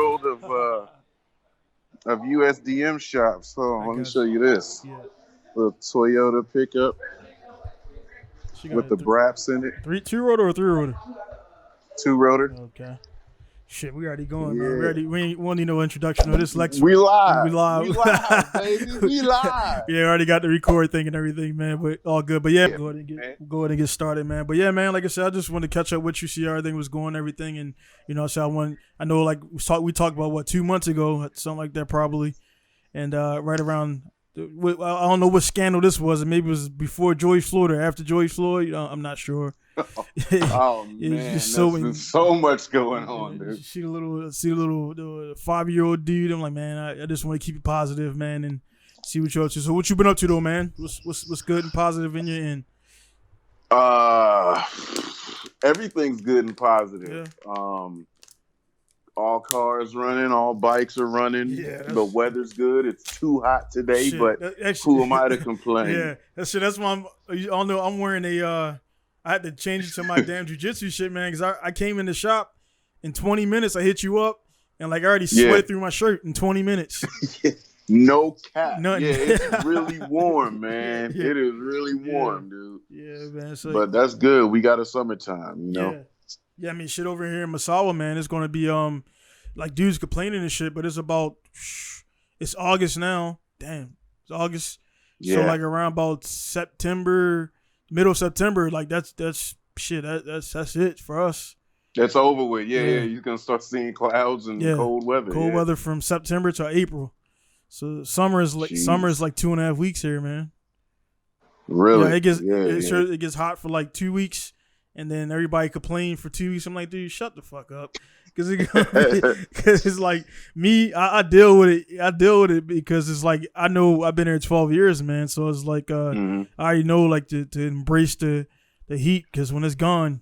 world of USDM shops. So let me show you this. Yeah. The Toyota pickup with the Braps in it. 2-rotor or 3-rotor? 2-rotor. Okay. Shit, we already going, man. We won't need no introduction of this Lexus. We live. We live. We live, baby. We live. Yeah, already got the record thing and everything, man. But all good. But yeah, go ahead and get started, man. But yeah, man, like I said, I just wanted to catch up with you, see how everything was going, everything, and so I know like we talked about what 2 months ago, something like that probably, and right around. I don't know what scandal this was. Maybe it was before George Floyd or after George Floyd. I'm not sure. Oh man, just so much going on, dude. See the little 5-year-old dude. I'm like, man, I just want to keep it positive, man, and see what you're up to. So what you been up to though, man? What's good and positive in your end? Everything's good and positive. Yeah. All cars running, all bikes are running. Yeah, the weather's good. It's too hot today, but who am I to complain? Yeah, that's why I'm wearing I had to change it to my damn jiu-jitsu shit, man, because I came in the shop in 20 minutes. I hit you up, and like I already sweat through my shirt in 20 minutes. No cap. Nothing. Yeah, it's really warm, man. Yeah. It is really warm, dude. Yeah, man. So, but that's good. We got a summertime, you know? Yeah, I mean, shit over here in Masawa, man, it's going to be, like, dudes complaining and shit, but it's August now. Damn, it's August. Yeah. So, like, around about middle of September, like, that's shit, that's it for us. That's over with. Yeah. You're going to start seeing clouds and cold weather. Cold weather from September to April. So, summer is like 2.5 weeks here, man. Really? Yeah, it gets hot for, like, 2 weeks. And then everybody complained for 2 weeks. I'm like, dude, shut the fuck up. Because it's like me, I deal with it. I deal with it because it's like I know I've been here 12 years, man. So it's like I already know like to embrace the heat because when it's gone.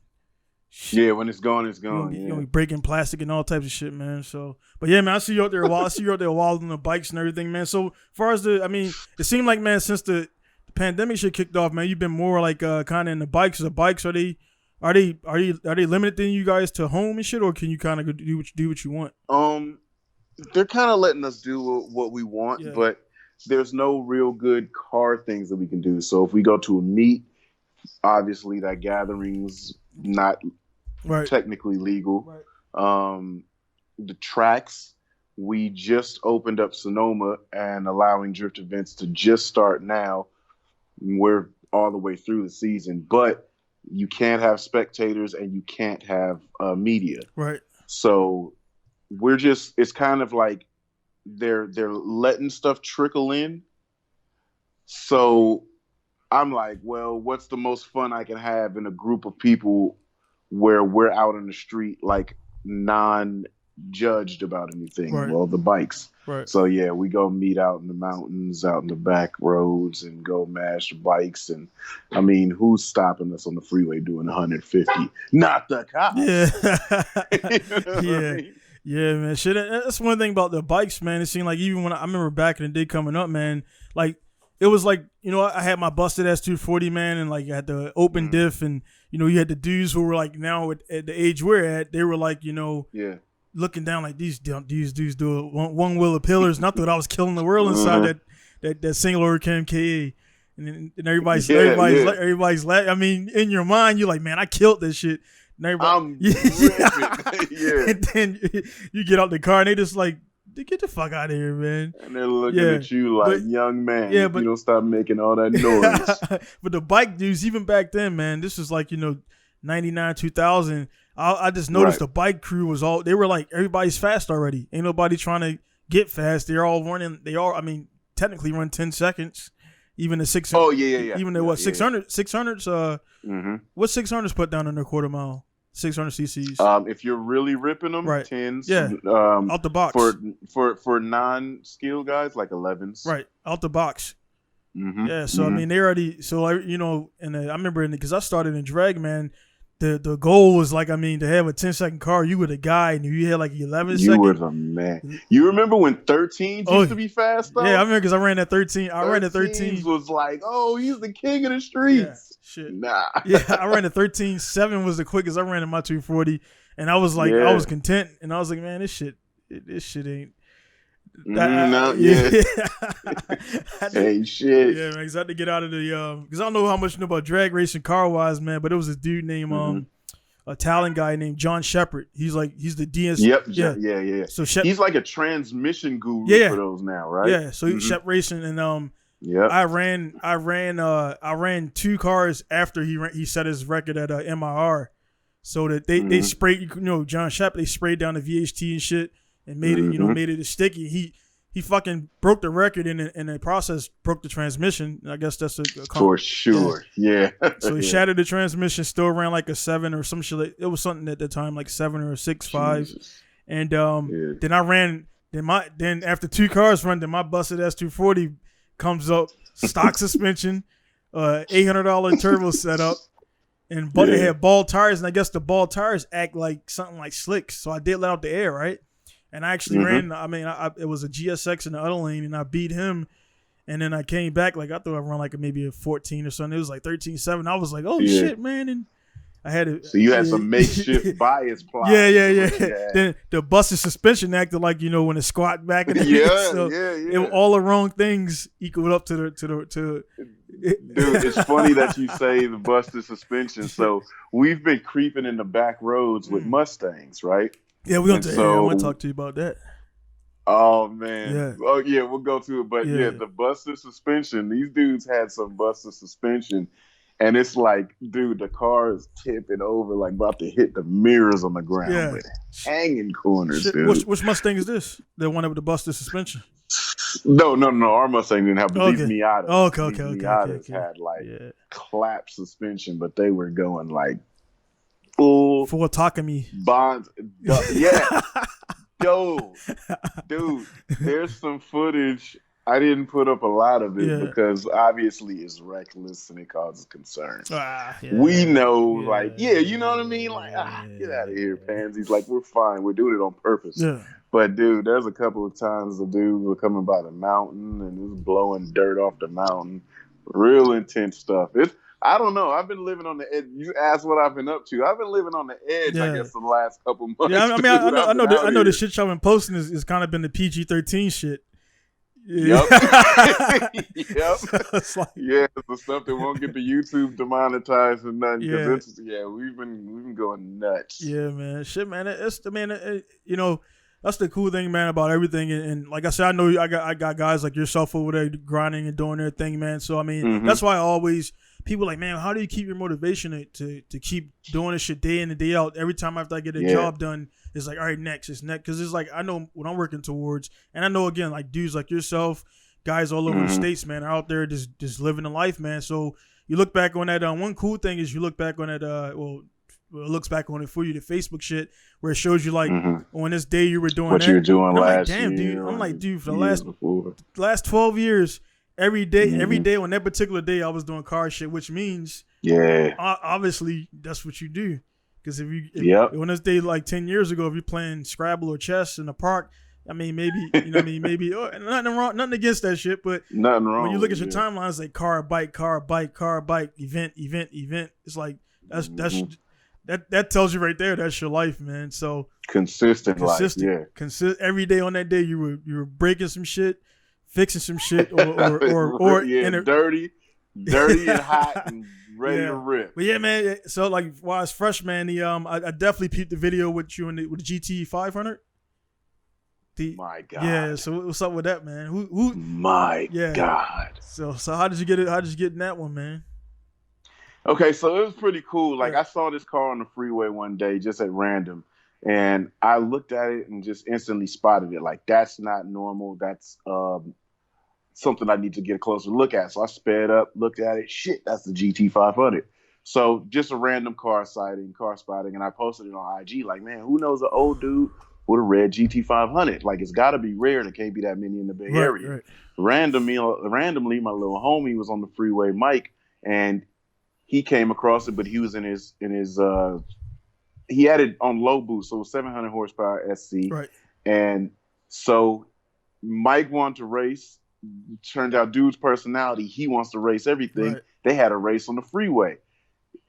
When it's gone, it's gone. You'll be breaking plastic and all types of shit, man. So, but yeah, man, I see you out there wild on the bikes and everything, man. So, as far as it seemed like, man, since the pandemic shit kicked off, man, you've been more like kind of in the bikes. The bikes are they limiting you guys to home and shit, or can you kind of do what you want? They're kind of letting us do what we want, but there's no real good car things that we can do. So if we go to a meet, obviously that gathering's not technically legal. Right. The tracks, we just opened up Sonoma and allowing drift events to just start now. We're all the way through the season, but you can't have spectators and you can't have media. Right. So it's kind of like they're letting stuff trickle in. So I'm like, well, what's the most fun I can have in a group of people where we're out in the street, like non-judged about anything? Right. Well, the bikes. Right. So yeah, we go meet out in the mountains, out in the back roads, and go mash bikes. And I mean, who's stopping us on the freeway doing 150? Not the cops. Yeah. Yeah, man. Shit, that's one thing about the bikes, man. It seemed like even when I remember back in the day coming up, man, like it was like, I had my busted ass 240, man, and like I had the open diff, and you had the dudes who were like now at the age we're at, they were like, looking down like these dudes do one wheel of pillars, and I thought I was killing the world inside that single order KMKA, and everybody's like, I mean, in your mind you're like, man, I killed this shit. And everybody, and then you get out the car and they just like, get the fuck out of here, man. And they're looking at you like, young man, but you don't stop making all that noise. But the bike dudes, even back then, man, this was like 99, 2000. I just noticed the bike crew was they were like, everybody's fast already. Ain't nobody trying to get fast. They're all running. I mean, technically run 10 seconds. Even the 600. Oh, yeah. Even the 600, 600s, what 600s put down in their quarter mile? 600 cc's. If you're really ripping them, 10s. Yeah. Out the box. For non-skilled guys, like 11s. Right. Out the box. Mm-hmm. Yeah. So, I mean, they already, and I remember because I started in drag, man. The goal was like, I mean, to have a 10-second car, you were the guy, and you had like 11 seconds. You were the man. You remember when 13s used to be fast, though? Yeah, I remember because I ran that 13. I ran the 13. Was like, oh, he's the king of the streets. Yeah, shit. Nah. Yeah, I ran the 13. 7 was the quickest I ran in my 240, and I was like, I was content, and I was like, man, this shit this shit ain't. No, Yeah. Hey, shit. Yeah, man. Cause I had to get out of the because I don't know how much you know about drag racing car wise, man. But it was a dude named a Italian guy named John Shepard. He's the DS. Yep. Yeah. Yeah. So He's like a transmission guru for those now, right? Yeah. So he Shep Racing and yeah. I ran 2 cars after he set his record at MIR. So that they sprayed, John Shepard, they sprayed down the VHT and shit and made it, made it sticky. He fucking broke the record in the process, broke the transmission. I guess that's for sure. Yeah. So he shattered the transmission, still ran like a 7 or some shit. It was something at the time like 7 or 6.5. And then I ran. Then after 2 cars run, then my busted S240 comes up, stock suspension, $800 turbo setup, and they had ball tires. And I guess the ball tires act like something like slicks. So I did let out the air, right? And I actually ran. I mean, it was a GSX in the other lane, and I beat him. And then I came back like I thought I run like maybe a 14 or something. It was like 13.7. I was like, oh shit, man! And I had it. So you had some makeshift bias plot. Yeah. Then the busted suspension acted like when it squat back in the It, all the wrong things equaled up to the. Dude, it's funny that you say the busted suspension. So we've been creeping in the back roads with Mustangs, right? Yeah, we're going to talk to you about that. Oh, man. Yeah. Oh, yeah, we'll go to it. But, the busted suspension, these dudes had some busted suspension. And it's like, dude, the car is tipping over, like about to hit the mirrors on the ground with hanging corners, dude. Which Mustang is this? The one with the busted suspension? No. Our Mustang didn't have, but these Miatas. Okay. Miatas had like clap suspension, but they were going like full Takami bonds. Yeah. Yo, dude, there's some footage. I didn't put up a lot of it because obviously it's reckless and it causes concern. We know, you know what I mean? Like, get out of here, pansies. Like, we're fine. We're doing it on purpose. Yeah. But, dude, there's a couple of times the dude was coming by the mountain and it was blowing dirt off the mountain. Real intense stuff. I don't know. I've been living on the edge. You asked what I've been up to. I've been living on the edge, I guess, the last couple months. Yeah, I mean, I know the shit y'all been posting is kind of been the PG-13 shit. Yep. Yep. So the stuff that won't get the YouTube demonetized and nothing. Because we've been going nuts. Yeah, man. Shit, man. That's the cool thing, man, about everything. And like I said, I know I got guys like yourself over there grinding and doing their thing, man. So I mean, that's why I always people like, man, how do you keep your motivation to keep doing this shit day in and day out? Every time after I get a job done, it's like, all right, next, because it's like I know what I'm working towards, and I know again, like dudes like yourself, guys all over the states, man, are out there just living the life, man. So you look back on that. One cool thing is you look back on that. It looks back on it for you, the Facebook shit, where it shows you like on this day you were doing what you were doing last year. Dude. I'm like, dude, for the last 12 years, every day on that particular day, I was doing car shit, which means obviously that's what you do. Because if on this day like 10 years ago, if you're playing Scrabble or chess in the park, I mean, maybe nothing against that shit, but nothing wrong. When you look at your timeline, it's like car, bike, event. It's like that tells you right there that's your life, man. So consistent life, every day on that day you were breaking some shit, fixing some shit, or dirty and hot and ready to rip. But yeah, man. So like while it's fresh, man, I definitely peeped the video with you with the GT500. My God. Yeah. So what's up with that, man? Who? My God. So how did you get it? How did you get in that one, man? Okay, so it was pretty cool. Like I saw this car on the freeway one day just at random, and I looked at it and just instantly spotted it. Like that's not normal. That's something I need to get a closer look at. So I sped up, looked at it. Shit, that's the GT500. So just a random car spotting, and I posted it on IG. Like, man, who knows an old dude with a red GT500? Like, it's got to be rare, and it can't be that many in the Bay Area. Right. Randomly, my little homie was on the freeway, Mike, and he came across it, but he was in his he had it on low boost, so it was 700 horsepower SC. Right. And so Mike wanted to race. Turned out dude's personality, he wants to race everything. Right. They had a race on the freeway.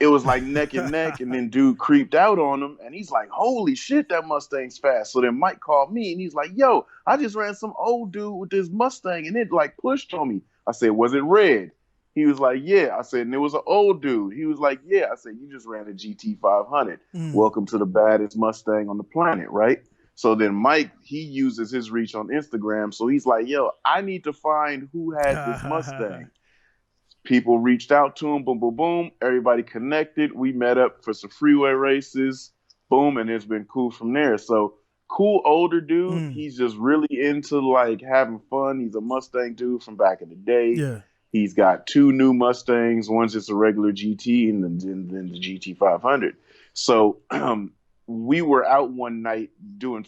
it was like neck and neck, and then dude creeped out on him, and he's like, holy shit, that Mustang's fast. So then Mike called me, and he's like, yo, I just ran some old dude with this Mustang, and it like pushed on me. I said, was it red? He was like, yeah. I said, and it was an old dude. He was like, yeah. I said, you just ran a GT500. Welcome to the baddest Mustang on the planet, right? So then Mike, he uses his reach on Instagram. So he's like, yo, I need to find who had this Mustang. People reached out to him, boom, boom, boom. Everybody connected. We met up for some freeway races, boom, and it's been cool from there. So cool older dude. He's just really into like having fun. He's a Mustang dude from back in the day. Yeah. He's got 2 new Mustangs. One's just a regular GT, and then the GT500. So we were out one night doing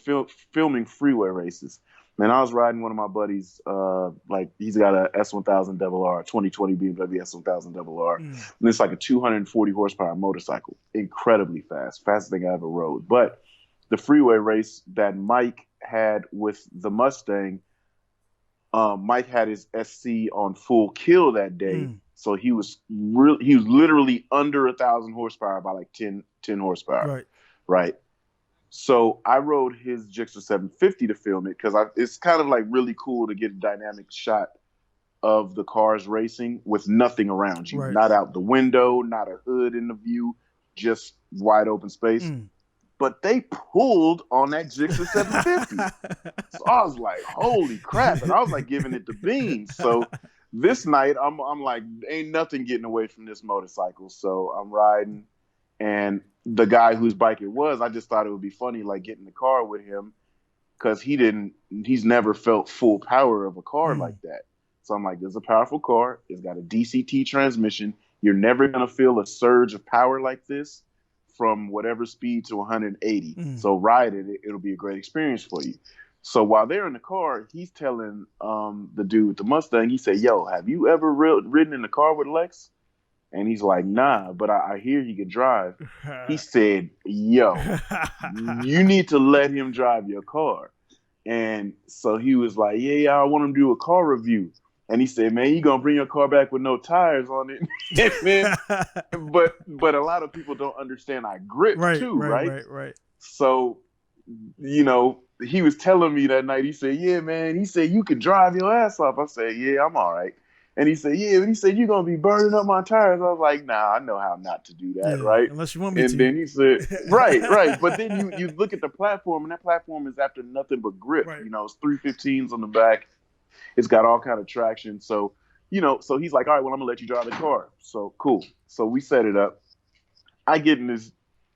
filming freeway races. Man, I was riding one of my buddies. Like he's got a S1000RR, 2020 BMW S1000RR, and it's like a 240 horsepower motorcycle. Incredibly fast, fastest thing I ever rode. But the freeway race that Mike had with the Mustang. Mike had his SC on full kill that day, so he was literally under 1,000 horsepower by like 10 horsepower. Right. So I rode his Gixxer 750 to film it because it's kind of like really cool to get a dynamic shot of the cars racing with nothing around you, not out the window, not a hood in the view, just wide open space. But they pulled on that Gixxer 750. So I was like, holy crap. And I was like giving it the beans. So this night, I'm like, ain't nothing getting away from this motorcycle. So I'm riding. And the guy whose bike it was, I just thought it would be funny, like getting in the car with him. Because he's never felt full power of a car like that. So I'm like, this is a powerful car. It's got a DCT transmission. You're never going to feel a surge of power like this from whatever speed to 180. So ride it. It'll be a great experience for you. So while they're in the car, he's telling the dude with the Mustang, he said, yo, have you ever ridden in the car with Lex? And he's like, nah, but I hear he can drive. He said, yo, you need to let him drive your car. And so he was like, yeah, I want him to do a car review. And he said, man, you going to bring your car back with no tires on it. Man, but a lot of people don't understand our grip too, right? So, you know, he was telling me that night, he said, yeah, man, he said, you can drive your ass off. I said, yeah, I'm all right. And he said, yeah, but he said, you're going to be burning up my tires. I was like, nah, I know how not to do that, right? Unless you want me to. And then he said, right. But then you look at the platform, and that platform is after nothing but grip. You know, it's 315s on the back. It's got all kind of traction. So, you know, so he's like, all right, well, I'm going to let you drive the car. So cool. So we set it up. I get in this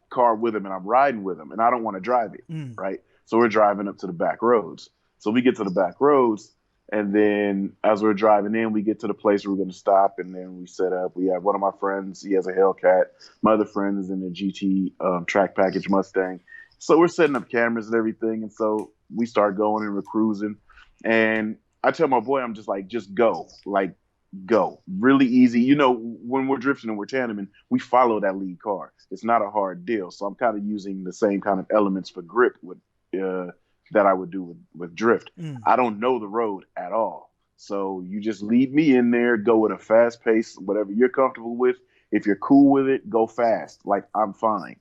car with him, and I'm riding with him, and I don't want to drive it, right? So we're driving up to the back roads. So we get to the back roads, and then as we're driving in, we get to the place where we're going to stop, and then we set up. We have one of my friends. He has a Hellcat. My other friend is in the GT track package Mustang. So we're setting up cameras and everything, and so we start going, and we're cruising, and I tell my boy, I'm just like, just go. Like, go. Really easy. You know, when we're drifting and we're tandeming, we follow that lead car. It's not a hard deal. So I'm kind of using the same kind of elements for grip with that I would do with drift. I don't know the road at all. So you just lead me in there, go at a fast pace, whatever you're comfortable with. If you're cool with it, go fast. Like, I'm fine.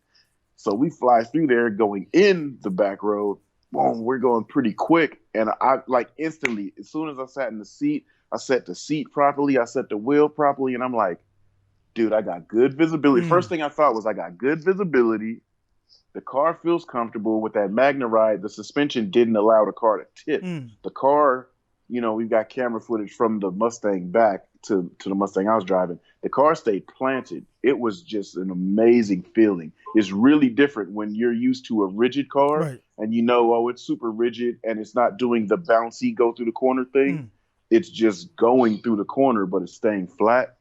So we fly through there going in the back road. Boom, we're going pretty quick. And I like instantly, as soon as I sat in the seat, I set the seat properly. I set the wheel properly. And I'm like, dude, I got good visibility. First thing I thought was I got good visibility. The car feels comfortable. With that Magna ride, the suspension didn't allow the car to tip. The car, you know, we've got camera footage from the Mustang back to the Mustang I was driving. The car stayed planted. It was just an amazing feeling. It's really different when you're used to a rigid car and you know, oh, it's super rigid and it's not doing the bouncy go through the corner thing. It's just going through the corner, but it's staying flat.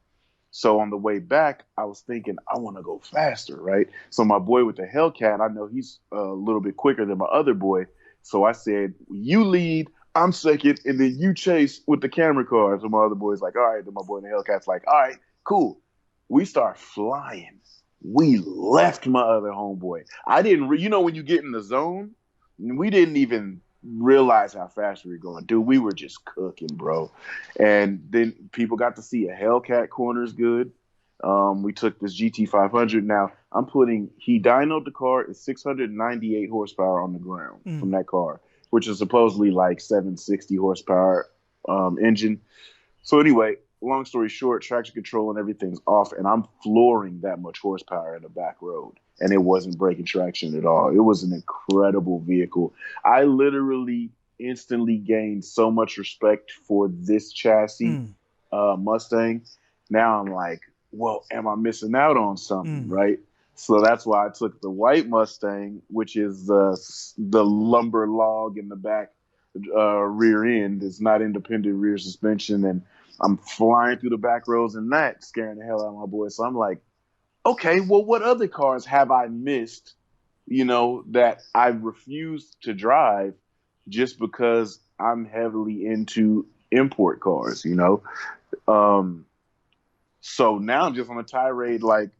So on the way back, I was thinking, I want to go faster, right? So my boy with the Hellcat, I know he's a little bit quicker than my other boy. So I said, you lead, I'm second, and then you chase with the camera car. So my other boy's like, all right. Then my boy in the Hellcat's like, all right, cool. We start flying. We left my other homeboy. I didn't, you know, when you get in the zone, we didn't even realize how fast we were going. Dude, we were just cooking, bro. And then people got to see a Hellcat corners good. We took this GT500. Now he dynoed the car at 698 horsepower on the ground from that car, which is supposedly like 760 horsepower engine. So anyway, long story short, traction control and everything's off, and I'm flooring that much horsepower in the back road, and it wasn't breaking traction at all. It was an incredible vehicle. I literally instantly gained so much respect for this chassis Mustang. Now I'm like, well, am I missing out on something, right? So that's why I took the white Mustang, which is the lumber log in the back rear end. It's not independent rear suspension, and I'm flying through the back roads in that, scaring the hell out of my boy. So I'm like, okay, well, what other cars have I missed, that I refused to drive just because I'm heavily into import cars, So now I'm just on a tirade, like,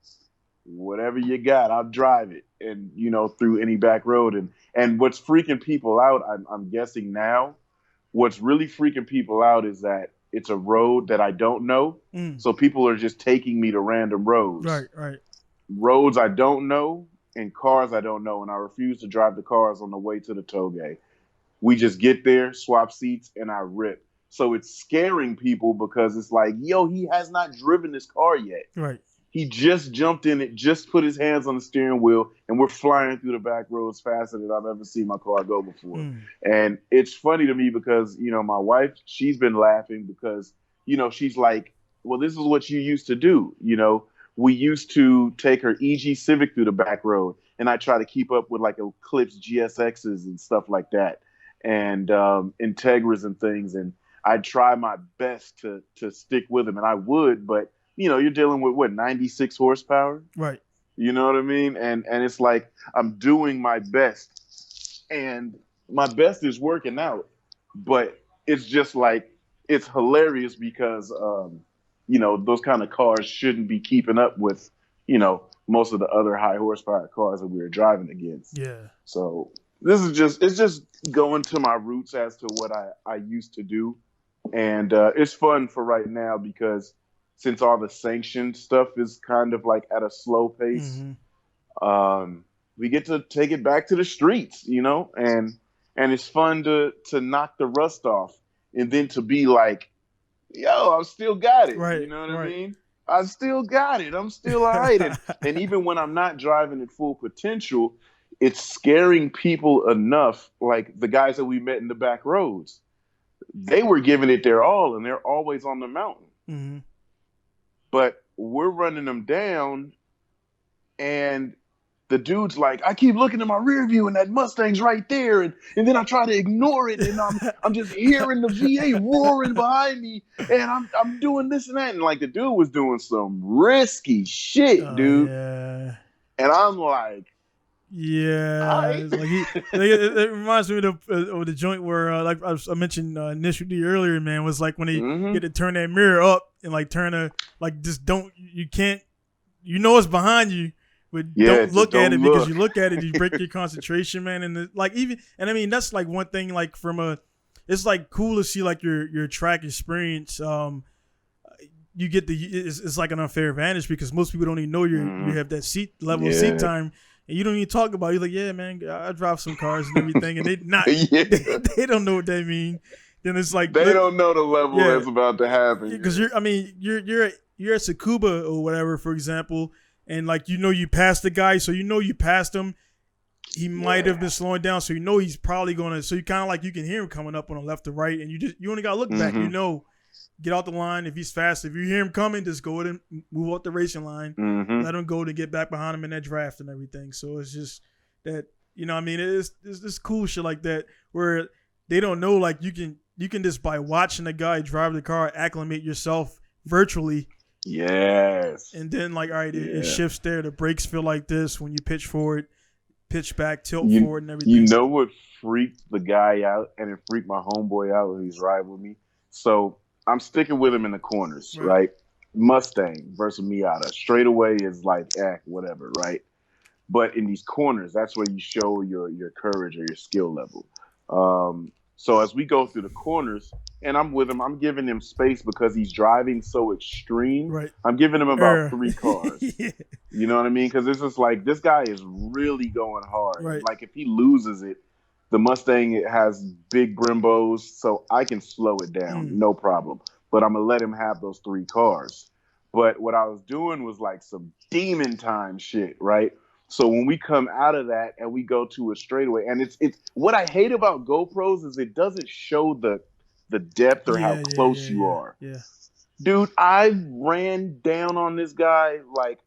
whatever you got, I'll drive it, and through any back road. And what's freaking people out, I'm guessing now, what's really freaking people out is that it's a road that I don't know, so people are just taking me to random roads. Right. Roads I don't know and cars I don't know, and I refuse to drive the cars on the way to the tollgate. We just get there, swap seats, and I rip. So it's scaring people because it's like, yo, he has not driven this car yet. Right. He just jumped in it, just put his hands on the steering wheel, and we're flying through the back roads faster than I've ever seen my car go before. And it's funny to me because, my wife, she's been laughing because, she's like, well, this is what you used to do. We used to take her EG Civic through the back road, and I try to keep up with like Eclipse GSXs and stuff like that, and Integras and things. And I'd try my best to stick with them, and I would, but you're dealing with 96 horsepower. Right. You know what I mean? And it's like I'm doing my best, and my best is working out, but it's just like, it's hilarious because, those kind of cars shouldn't be keeping up with, most of the other high horsepower cars that we were driving against. Yeah. So it's just going to my roots as to what I used to do. And it's fun for right now because since all the sanctioned stuff is kind of like at a slow pace, we get to take it back to the streets, and it's fun to knock the rust off and then to be like, yo, I've still got it. Right, you know what I mean? I still got it. I'm still all right. And even when I'm not driving at full potential, it's scaring people enough. Like the guys that we met in the back roads, they were giving it their all, and they're always on the mountain. But we're running them down, and the dude's like, I keep looking at my rear view, and that Mustang's right there, and then I try to ignore it, and I'm just hearing the VA roaring behind me, and I'm doing this and that, and like the dude was doing some risky shit, dude. Yeah. And I'm like, yeah, it's like it reminds me of the joint where, like I mentioned initially earlier, man, was like when they get to turn that mirror up and like just it's behind you, but don't look at it because you look at it, you break your concentration, man. And I mean that's like one thing, like it's like cool to see like your track experience. You get it's like an unfair advantage because most people don't even know you have that seat level of seat time. And you don't even talk about it. You're like, yeah, man, I drive some cars and everything, and they they don't know what they mean. Then it's like they don't know the level that's about to happen. Because you're at Tsukuba or whatever, for example, and like you passed the guy, so you passed him. He might have been slowing down, so he's probably gonna. So you kind of like you can hear him coming up on the left or right, and you only gotta look back. Get out the line if he's fast. If you hear him coming, just go ahead and move out the racing line. Let him go to get back behind him in that draft and everything. So it's just that it's cool shit like that where they don't know, like you can just by watching a guy drive the car acclimate yourself virtually. Yes. And then like all right, it shifts there. The brakes feel like this when you pitch forward, pitch back, tilt forward, and everything. You know what freaked the guy out, and it freaked my homeboy out when he's riding with me. So I'm sticking with him in the corners, right? Mustang versus Miata. Straightaway is like, whatever, right? But in these corners, that's where you show your courage or your skill level. So as we go through the corners, and I'm with him. I'm giving him space because he's driving so extreme. Right. I'm giving him about 3 cars. Yeah. You know what I mean? Because it's just like this guy is really going hard. Right. Like if he loses it, the Mustang has big Brimbos, so I can slow it down, no problem. But I'm gonna let him have those 3 cars. But what I was doing was like some demon time shit, right? So when we come out of that and we go to a straightaway, and it's what I hate about GoPros is it doesn't show the depth or how close you are. Yeah. Dude, I ran down on this guy like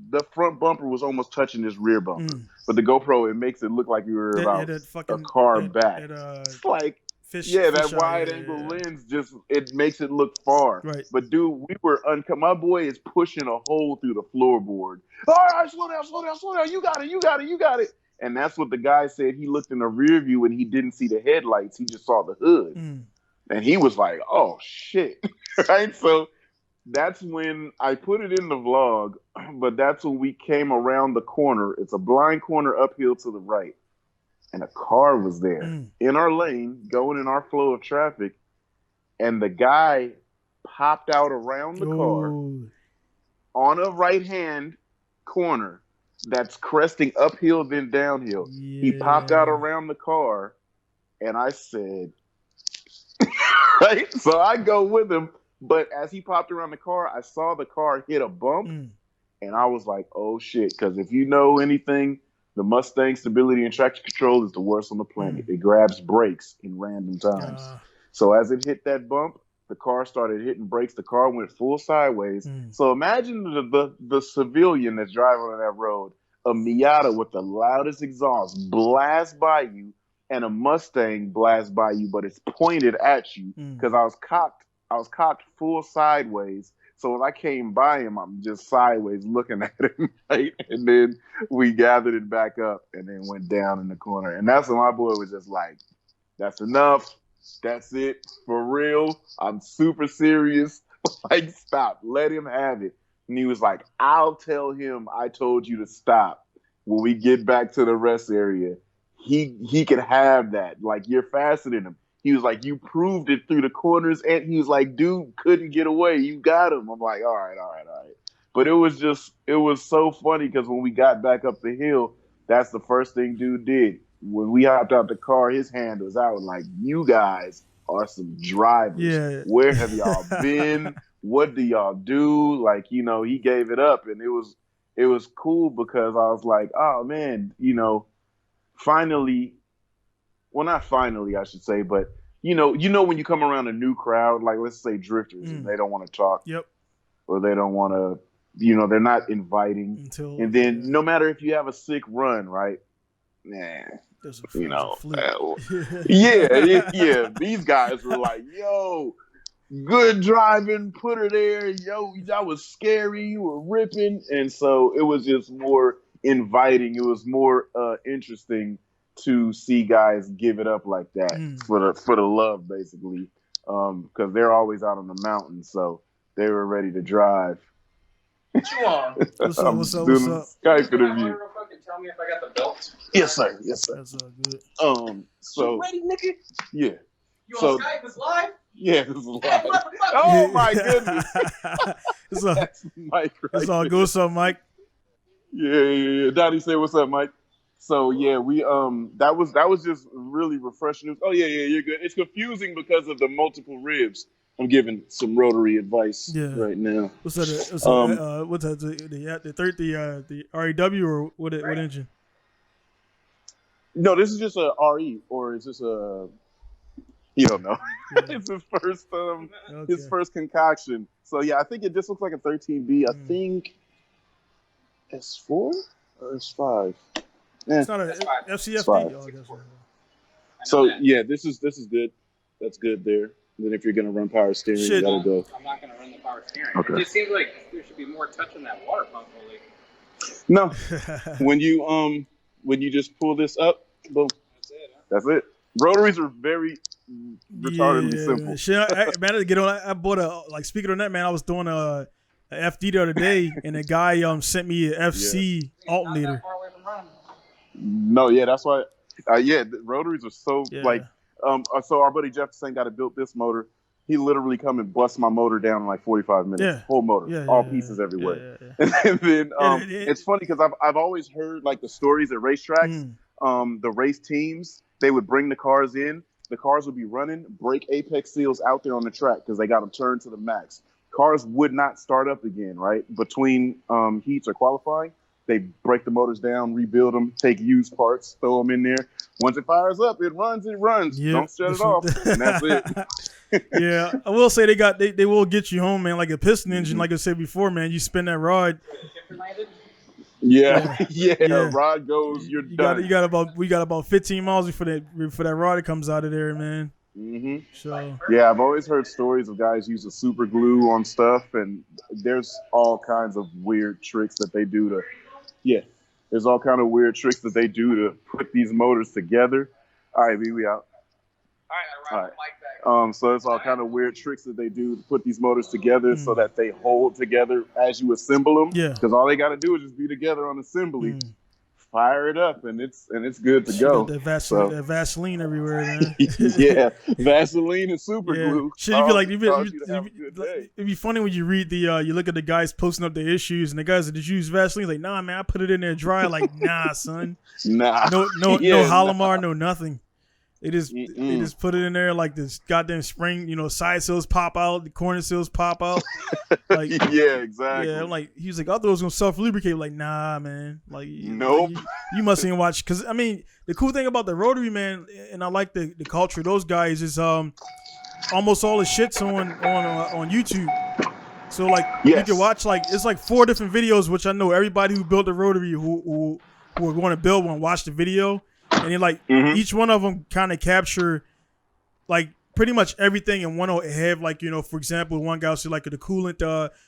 the front bumper was almost touching his rear bumper. But the GoPro, it makes it look like you were about a car back. It's like, that wide angle lens just, it makes it look far. Right. But dude, we were my boy is pushing a hole through the floorboard. All right, slow down. You got it. And that's what the guy said. He looked in the rear view and he didn't see the headlights. He just saw the hood. And he was like, oh shit. Right? So that's when I put it in the vlog, but that's when we came around the corner. It's a blind corner uphill to the right. And a car was there in our lane, going in our flow of traffic. And the guy popped out around the car on a right-hand corner that's cresting uphill, then downhill. Yeah. He popped out around the car, and I said, right? So I go with him. But as he popped around the car, I saw the car hit a bump, and I was like, oh, shit. Because if you know anything, the Mustang stability and traction control is the worst on the planet. It grabs brakes in random times. So as it hit that bump, the car started hitting brakes. The car went full sideways. So imagine the civilian that's driving on that road, a Miata with the loudest exhaust blast by you, and a Mustang blast by you, but it's pointed at you because I was cocked full sideways. So when I came by him, I'm just sideways looking at him, right? And then we gathered it back up and then went down in the corner. And that's when my boy was just like, that's enough. That's it. For real. I'm super serious. Like, stop. Let him have it. And he was like, I'll tell him I told you to stop. When we get back to the rest area, he can have that. Like, you're faster than him. He was like, you proved it through the corners. And he was like, dude, couldn't get away. You got him. I'm like, all right. But it was so funny because when we got back up the hill, that's the first thing dude did. When we hopped out the car, his hand was out like, you guys are some drivers. Yeah. Where have y'all been? What do y'all do? Like, he gave it up. And it was cool because I was like, oh, man, finally. Well, not finally, I should say, but you know when you come around a new crowd, like let's say drifters, and they don't want to talk, or they don't want to, they're not inviting, and then no matter if you have a sick run, right? Yeah. These guys were like, yo, good driving, put her there, yo, that was scary, you were ripping, and so it was just more inviting. It was more interesting to see guys give it up like that for the love, basically, because they're always out on the mountain, so they were ready to drive. What you on? What's up? Skype interview. Real quick and tell me if I got the belt. Yes, sir. That's all good. So you ready, nigga? Yeah. You on Skype? It's live? Yeah, this is live. Oh my goodness. That's Mike. That's all good. What's up, Mike? Yeah. Donnie, say what's up, Mike. So yeah, we that was just really refreshing news. Oh yeah, you're good. It's confusing because of the multiple ribs. I'm giving some rotary advice right now. What's that? What's that? The REW or what engine? No, this is just a RE, or is this a? You don't know. Yeah. It's his first concoction. So yeah, I think it just looks like a 13B. I think S4 or S5. It's not an FCFD. So yeah, this is good. That's good there. And then if you're gonna run power steering, you gotta go. I'm not gonna run the power steering. Okay. It just seems like there should be more touch on that water pump, really. No, when you just pull this up, boom. That's it. Huh? That's it. Rotaries are very retardedly simple. Man, I bought a speaking on that, man. I was doing a FD the other day, and a guy sent me an FC alternator. No, yeah, that's why. The rotaries are so so our buddy Jefferson got to build this motor. he literally come and bust my motor down in like 45 minutes. Yeah. Whole motor, all pieces everywhere. And then it's funny because I've always heard like the stories at racetracks. The race teams, they would bring the cars in. The cars would be running, break apex seals out there on the track because they got them turned to the max. Cars would not start up again, right? Between heats or qualifying, they break the motors down, rebuild them, take used parts, throw them in there. Once it fires up, it runs. Yep, don't shut it off, and that's it. Yeah, I will say they will get you home, man. Like a piston engine, like I said before, man. You spin that rod. Yeah. Rod goes, you're done. We got about 15 miles before that rod comes out of there, man. Mm-hmm. So yeah, I've always heard stories of guys using super glue on stuff, and there's all kinds of weird tricks that they do to. Yeah, there's all kind of weird tricks that they do to put these motors together. All right, we out. All right. So it's all kind of weird tricks that they do to put these motors together so that they hold together as you assemble them. Yeah. Because all they got to do is just be together on assembly. Fire it up, and it's good to go. That Vaseline everywhere, man. Yeah, Vaseline and super glue. Shit, it'd be funny when you read you look at the guys posting up their issues, and the guys that just use Vaseline, like, nah, man, I put it in there dry. Like, nah, son, nah, no Halomar, no nothing. They just put it in there like this goddamn spring, side seals pop out, the corner seals pop out. Like, yeah, exactly. Yeah, I'm like, he was like, I thought it was gonna self lubricate. Like, nah, man. Like, nope. Like, you mustn't even watch. Because I mean, the cool thing about the rotary, man, and I like the culture of those guys is almost all the shit's on YouTube. So like, you can watch it's like 4 different videos, which I know everybody who built a rotary who are going to build one watch the video. And then like each one of them kind of capture like pretty much everything, and one will have like, for example, one guy will say like the coolant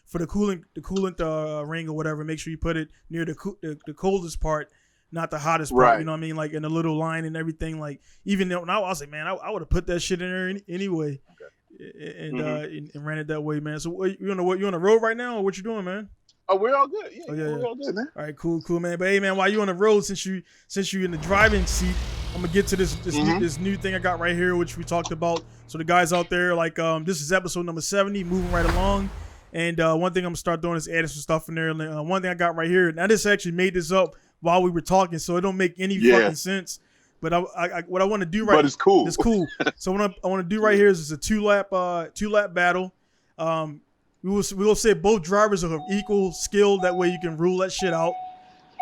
for the coolant ring or whatever. Make sure you put it near the coldest part, not the hottest part. Right. You know what I mean? Like in the little line and everything. Like even though now I was like, man, I would have put that shit in there anyway, and ran it that way, man. So you on the road right now, or what you doing, man? Oh, we're all good. Yeah, we're all good, man. All right, cool, man. But hey, man, while you on the road, since you in the driving seat, I'm gonna get to this new thing I got right here, which we talked about. So the guys out there, like, this is episode number 70, moving right along. And one thing I'm gonna start doing is adding some stuff in there. And one thing I got right here, and I just actually made this up while we were talking, so it don't make any fucking sense. But what I want to do but it's cool. It's cool. So what I want to do right here is a two lap battle. We will say both drivers are of equal skill. That way you can rule that shit out,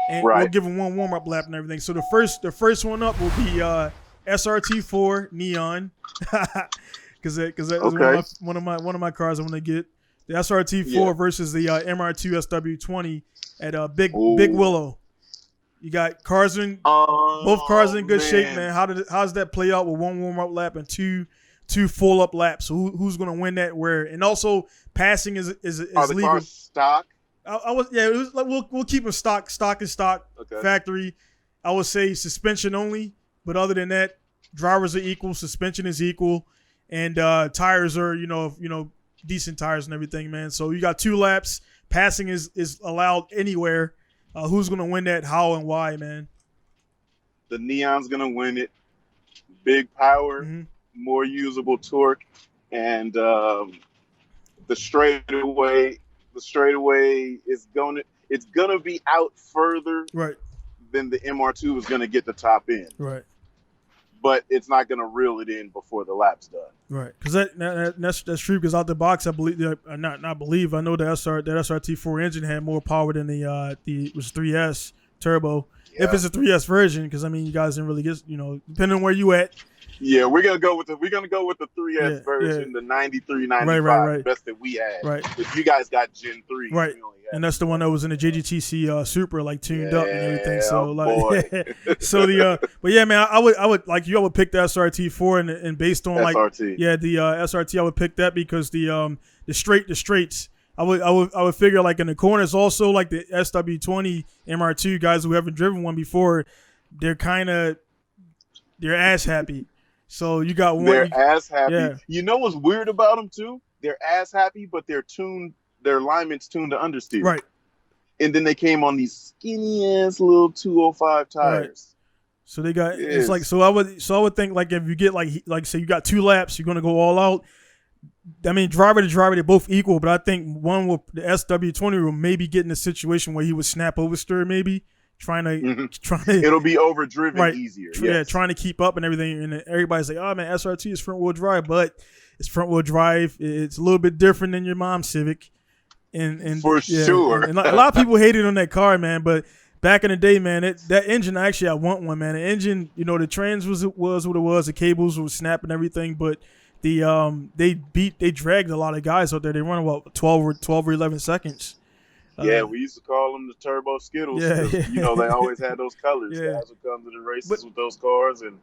and we'll give them one warm up lap and everything. So the first one up will be SRT4 Neon, because that's one of my cars I want to get. The SRT4 versus the MR2 SW20 at Big Willow. You got cars both cars in good shape, man. How does that play out with one warm up lap and two full up laps? So who's gonna win that? Where, and also passing is are the legal. Cars stock? It was like we'll keep them stock is stock. Okay. Factory. I would say suspension only, but other than that, drivers are equal, suspension is equal, and tires are decent tires and everything, man. So you got 2 laps. Passing is allowed anywhere. Who's gonna win that? How and why, man? The Neon's gonna win it. Big power, more usable torque, and the straightaway is gonna be out further than the MR2 is gonna get the top end. Right. But it's not gonna reel it in before the lap's done. Right. Because that's true. Because out the box, I believe I know the SRT4 engine had more power than the was 3S turbo. Yeah. If it's a 3S version, because I mean you guys didn't really get depending on where you at. Yeah, we're gonna go with the 3S version, the 93, 95, right. The best that we had. Right. If you guys got Gen 3, right, and that's the one that was in the JGTC Supra, like tuned up and everything. So but yeah, man, I would like you. I would pick the SRT4 and based on SRT. The SRT, I would pick that because the straights. I would figure like in the corners also like the SW20 MR2 guys who haven't driven one before, they're ass happy. So you got one. They're ass happy. Yeah. You know what's weird about them too? They're ass happy, but their alignment's tuned to understeer. Right. And then they came on these skinny ass little 205 tires. Right. So they got it's like I would think like if you get like say you got 2 laps, you're gonna go all out. I mean, driver to driver, they're both equal, but I think one will the SW20 will maybe get in a situation where he would snap oversteer, maybe trying to. It'll be overdriven right, easier. Yeah, trying to keep up and everything. And everybody's like, "Oh man, SRT is front wheel drive," but it's front wheel drive. It's a little bit different than your mom's Civic, and for sure. And a lot of people hated on that car, man, but. Back in the day, man, that engine, actually, I want one, man. The engine, the trans was what it was. The cables were snapping everything, but they dragged a lot of guys out there. They run about 12 or 11 seconds. Yeah, we used to call them the Turbo Skittles. Yeah. They always had those colors. Yeah. Guys would come to the races with those cars, and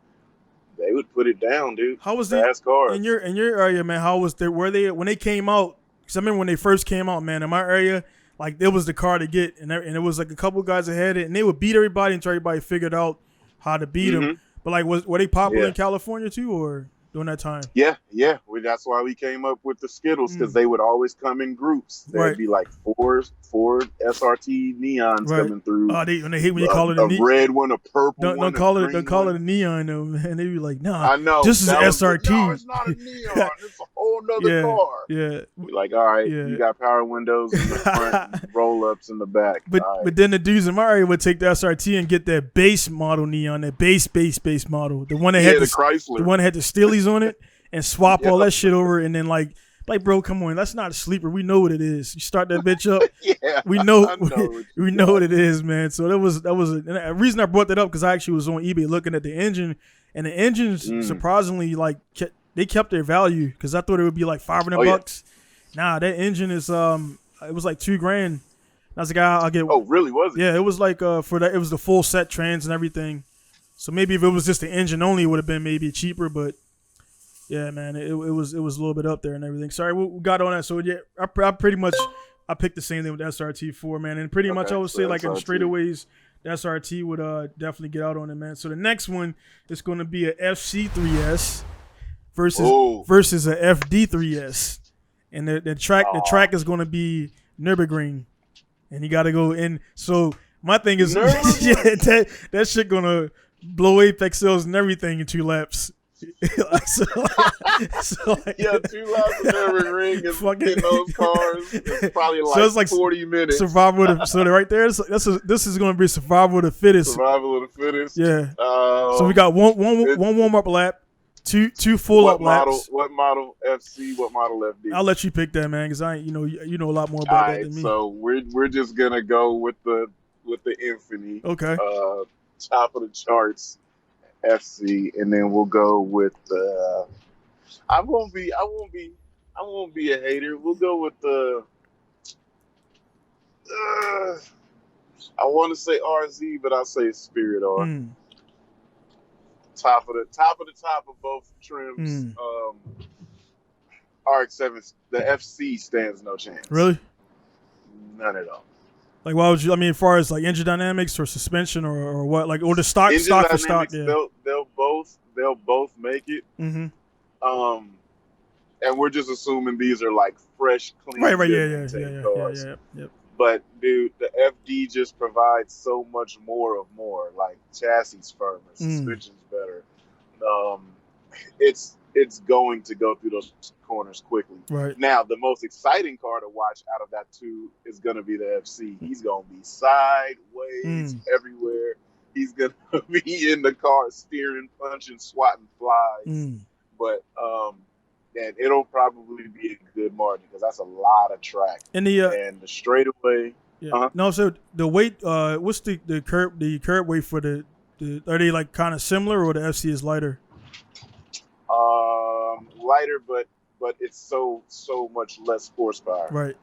they would put it down, dude. How was fast cars in your area, man? How was were they when they came out? Because I remember when they first came out, man. In my area. Like, it was the car to get, and it was like a couple guys ahead, and they would beat everybody until everybody figured out how to beat them. But, like, were they popular in California, too, or during that time? Yeah. That's why we came up with the Skittles, because they would always come in groups. There'd be, like, Ford SRT neons coming through. Oh, they hate when you call it a neon. Red one, a purple one, don't call it a neon, though, man. They be like, nah, I know. this is an SRT. No, it's not a neon. It's a whole nother car. Yeah. We're like, all right, you got power windows in the front, roll-ups in the back. But then the dudes in my area would take the SRT and get that base model neon, that base model. The one that had the Chrysler. The one that had the Steelies on it. And swap all that shit over, and then like, bro, come on, that's not a sleeper. We know what it is. You start that bitch up. We know what it is, man. So that was a reason I brought that up, because I actually was on eBay looking at the engine, and the engines surprisingly they kept their value, because I thought it would be like $500. Nah, that engine is it was like $2,000. I was like, I'll get. Oh, really? Was it? Yeah, it was like for that, it was the full set trans and everything. So maybe if it was just the engine only, it would have been maybe cheaper, but. Yeah, man, it was a little bit up there and everything. Sorry, we got on that. So yeah, I pretty much picked the same thing with the SRT4, man, and pretty much I would say like SRT. In the straightaways, the SRT would definitely get out on it, man. So the next one is going to be a FC3S versus a FD3S, and the track is going to be Nürburgring, and you got to go in. So my thing is, that shit gonna blow Apex sales and everything in 2 laps. so 2 laps of every ring and fucking those cars. It's probably like, so it's like 40 minutes. Survival of so right there. This is going to be survival of the fittest. Survival of the fittest. Yeah. So we got one warm up lap, two full up laps. What model FC? What model FD? I'll let you pick that, man, because you know a lot more about that than me. So we're just gonna go with the Infinity. Okay. Top of the charts. FC, and then we'll go with I won't be a hater. We'll go with the I want to say RZ, but I'll say Spirit R. Top of both trims. RX-7, the FC stands no chance. Really? None at all. Like, why would you? I mean, as far as like engine dynamics or suspension or what, like, or the stock for stock. Yeah. They'll both make it. Mm-hmm. And we're just assuming these are like fresh, clean. Right. Yeah. Yep. But dude, the FD just provides so much more. Like chassis firmer, suspension's better. It's going to go through those corners quickly. Right. Now, the most exciting car to watch out of that two is going to be the FC. He's going to be sideways everywhere. He's going to be in the car steering, punching, swatting flies. But and it'll probably be a good margin because that's a lot of track. And the straightaway. Yeah. No, so the weight, what's the curb weight for the are they like kind of similar, or the FC is lighter? Lighter, but it's so much less horsepower. Right.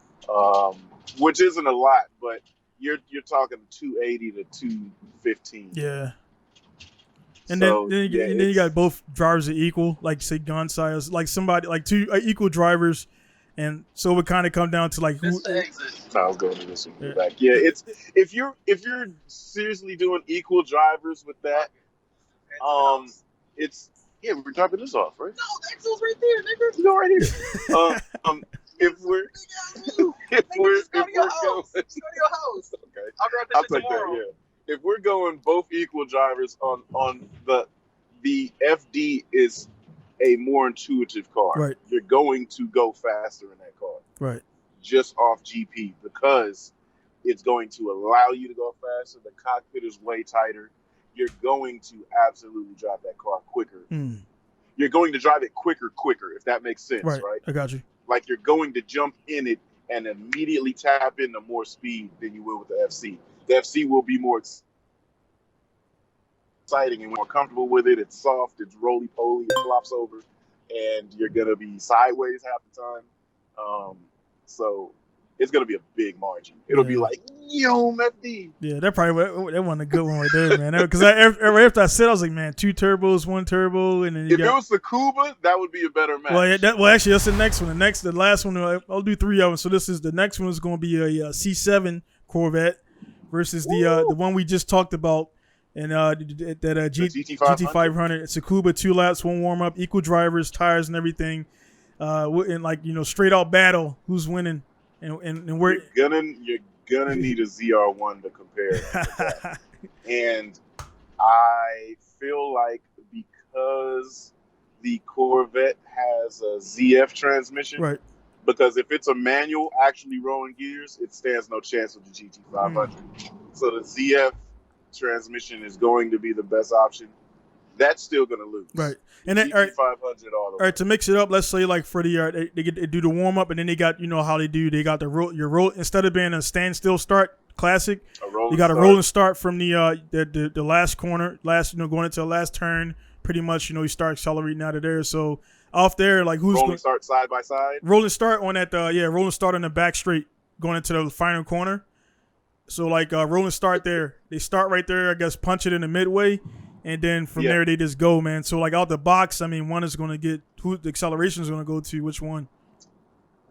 Which isn't a lot, but you're talking 280 to 215. Yeah. And so, then you got both drivers are equal, like say gun size, like somebody like two equal drivers, and so it would kind of come down to like who. I'll go to this one back. Yeah, it's if you're seriously doing equal drivers with that, it's. Yeah, we're dropping this off, right? No, the axle's right there, nigga. You go right here. If we're go to your house. Okay. I'll take tomorrow. That. Yeah. If we're going both equal drivers on the FD is a more intuitive car. Right. You're going to go faster in that car. Right. Just off GP, because it's going to allow you to go faster. The cockpit is way tighter. You're going to absolutely drive that car quicker. You're going to drive it quicker, if that makes sense, right? I got you. Like you're going to jump in it and immediately tap into more speed than you will with the FC. The FC will be more exciting and more comfortable with it. It's soft, it's roly-poly, it flops over, and you're going to be sideways half the time. So it's going to be a big margin. It'll be like, yo, FD. Yeah, that wasn't a good one right there, man. Because after I said, I was like, man, 2 turbos, 1 turbo, and then if it was the Cuba, that would be a better match. Well, actually, that's the next one. The last one, I'll do 3 of them. So the next one is going to be a C7 Corvette versus the one we just talked about, and GT500. It's a Cuba, 2 laps, 1 warm up, equal drivers, tires, and everything. And like straight out battle, who's winning, and where you're gonna need a ZR1 to compare to that. And I feel like because the Corvette has a ZF transmission, right? Because if it's a manual actually rolling gears, it stands no chance with the GT500. So the ZF transmission is going to be the best option. That's still going to lose. Right. And then, GT500 all right, to mix it up, let's say like for the they do the warm up, and then they got how they do. They got the roll instead of being a standstill start classic. You got a rolling start from the last corner, going into the last turn. Pretty much, you start accelerating out of there. So off there, like rolling start side by side. Rolling start on that rolling start on the back straight going into the final corner. So like rolling start there, they start right there. I guess punch it in the midway. And then from there, they just go, man. So, like, out the box, I mean, one is going to get – who the acceleration is going to go to, which one?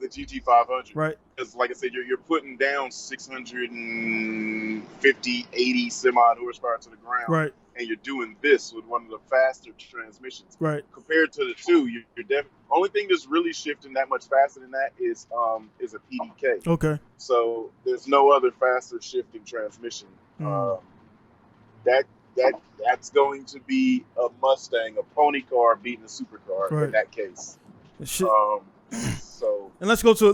The GT500. Right. Because, like I said, you're putting down 650, 80 semi horsepower to the ground. Right. And you're doing this with one of the faster transmissions. Right. Compared to the two, you're definitely – only thing that's really shifting that much faster than that is a PDK. Okay. So, there's no other faster shifting transmission. That's going to be a Mustang, a pony car beating a supercar in that case. So and let's go to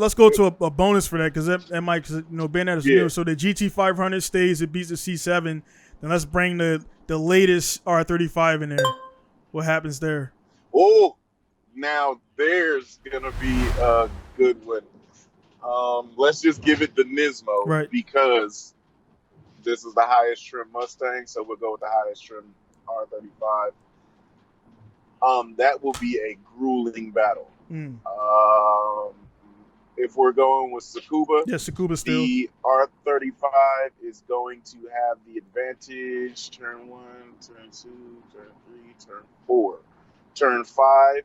a bonus for that, because that might, being that is new. So the GT500 stays, it beats the C7. Then let's bring the latest R35 in there. What happens there? Oh, now there's gonna be a good one. Let's just give it the Nismo, right? Because this is the highest trim Mustang, so we'll go with the highest trim R35. That will be a grueling battle. If we're going with Tsukuba, Tsukuba still. The R35 is going to have the advantage turn 1, turn 2, turn 3, turn 4. Turn 5,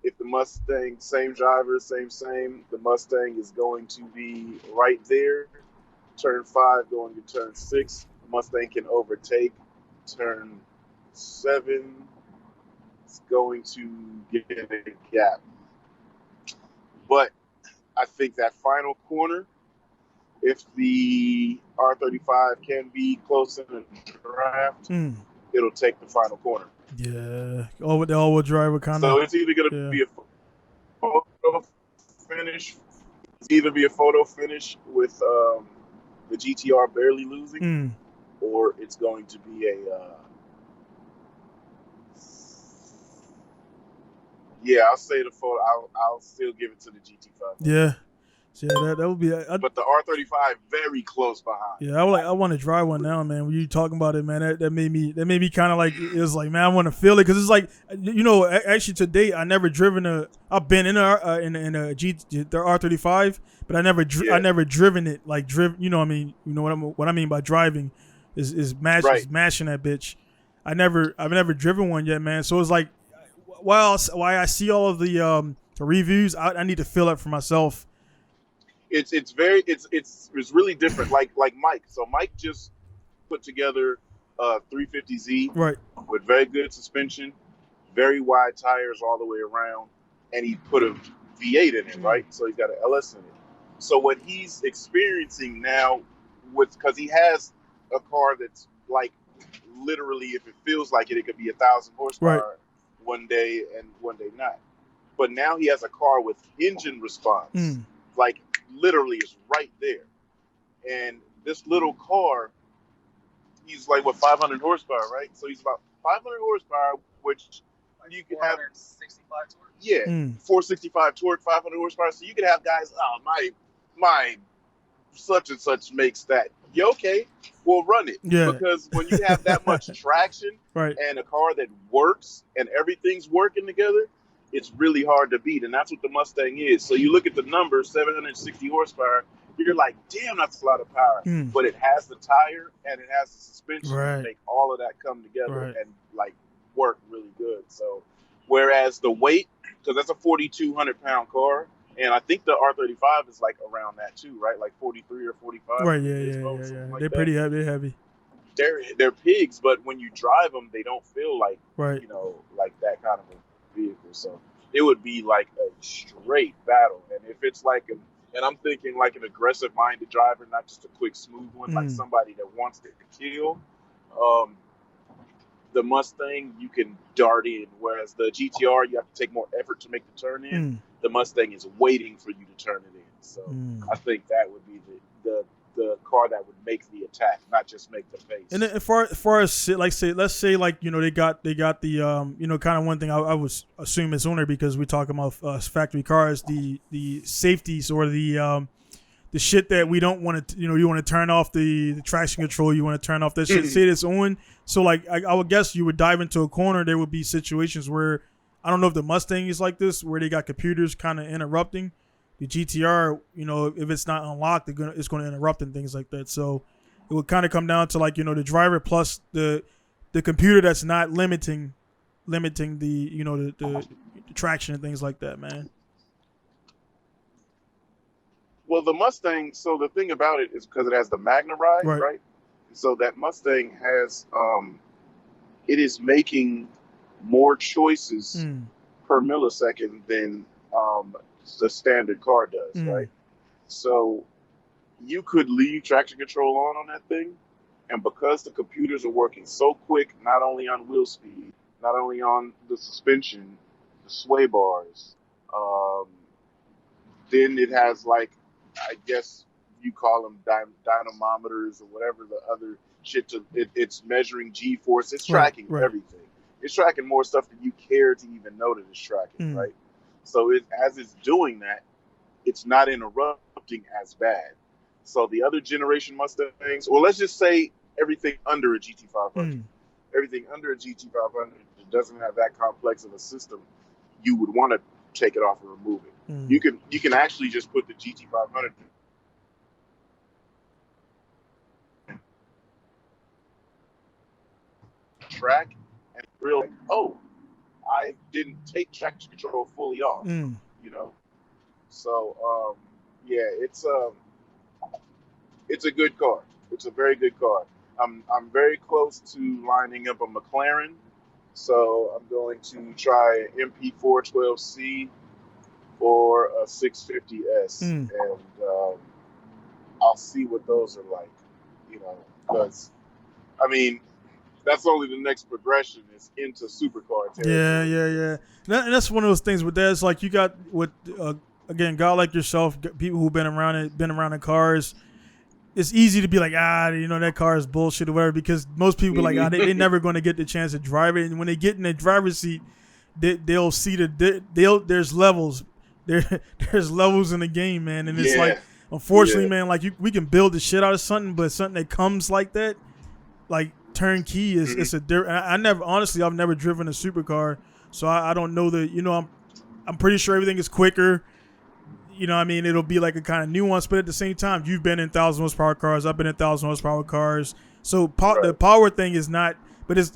if the Mustang, same driver, same, the Mustang is going to be right there. Turn 5 going to turn 6. The Mustang can overtake. Turn 7 is going to get a gap. But I think that final corner, if the R35 can be close in the draft, it'll take the final corner. Yeah. The all-wheel driver kind of. So it's either going to be a photo finish. It's either be a photo finish with the GTR barely losing, or it's going to be a I'll say the photo. I'll still give it to the GT5. Yeah, that would be. But the R35 very close behind. Yeah, I want to drive one now, man. When you talking about it, man, that made me kind of like, it was like, man, I want to feel it, because it's like, actually to date, I never driven I've been in the R35, but I never driven it, like what I mean by driving is mashing that bitch. I've never driven one yet, man. So it's like, while I see all of the reviews, I need to feel it for myself. It's really different. Like Mike. So Mike just put together a 350Z, right, with very good suspension, very wide tires all the way around, and he put a V8 in it, right? So he's got an LS in it. So what he's experiencing now, because he has a car that's like literally, if it feels like it could be 1,000 horsepower. Right. one day and one day not. But now he has a car with engine response, like literally is right there. And this little car, he's like, what, 500 horsepower, right? So he's about 500 horsepower, which like you could have 465 torque. Yeah, 465 torque, 500 horsepower. So you could have guys, my such and such makes that. You okay? We'll run it. Yeah. Because when you have that much traction right. and a car that works and everything's working together, it's really hard to beat. And that's what the Mustang is. So you look at the numbers, 760 horsepower, you're like, damn, that's a lot of power. But it has the tire and it has the suspension to make all of that come together and like work really good. So whereas the weight, because that's a 4,200 pound car, and I think the R35 is like around that too, right? Like 43 or 45. Right, yeah. Like they're pretty heavy. They're heavy. They're pigs, but when you drive them, they don't feel like like that kind of a vehicle. So it would be like a straight battle. And if it's like and I'm thinking like an aggressive-minded driver, not just a quick, smooth one, like somebody that wants to kill. The Mustang, you can dart in, whereas the GTR, you have to take more effort to make the turn in. The Mustang is waiting for you to turn it in. So I think that would be the car that would make the attack, not just make the face. And then as far as like let's say like they got the kind of one thing I would assume it's owner, because we're talking about factory cars, the safeties or the shit that we don't want to, you want to turn off the traction control, you want to turn off that shit, say it's on. So like I would guess you would dive into a corner, there would be situations where, I don't know if the Mustang is like this, where they got computers kind of interrupting. The GTR, if it's not unlocked, it's going to interrupt and things like that. So it would kind of come down to like, the driver plus the computer that's not limiting the, the traction and things like that, man. Well, the Mustang, so the thing about it is because it has the Magna Ride, right? So that Mustang has, it is making more choices per millisecond than the standard car does, right? So you could leave traction control on that thing, and because the computers are working so quick, not only on wheel speed, not only on the suspension, the sway bars, then it has like, I guess you call them dynamometers or whatever the other shit. It's measuring G-force. It's tracking everything. It's tracking more stuff than you care to even know that it's tracking, right? So as it's doing that, it's not interrupting as bad. So the other generation Mustangs, or let's just say everything under a GT500, everything under a GT500 that doesn't have that complex of a system, you would want to take it off and remove it. You can actually just put the GT500 track and realize, oh, I didn't take traction control fully off, So yeah, it's a good car. It's a very good car. I'm very close to lining up a McLaren, so I'm going to try MP412C or a 650S, and I'll see what those are like, because I mean, that's only the next progression is into supercar territory. Yeah. And that's one of those things with that. It's like you got with again, guy like yourself, people who've been around in cars. It's easy to be like, that car is bullshit or whatever, because most people be like, they're never going to get the chance to drive it. And when they get in the driver's seat, they'll see there's levels. There's levels in the game, man. And it's like, unfortunately, man, like we can build the shit out of something, but something that comes like that, like turnkey it's a different. I've never driven a supercar, so I don't know that. I'm pretty sure everything is quicker. It'll be like a kind of nuance, but at the same time, you've been in 1,000 horsepower cars. I've been in 1,000 horsepower cars. So the power thing is not, but it's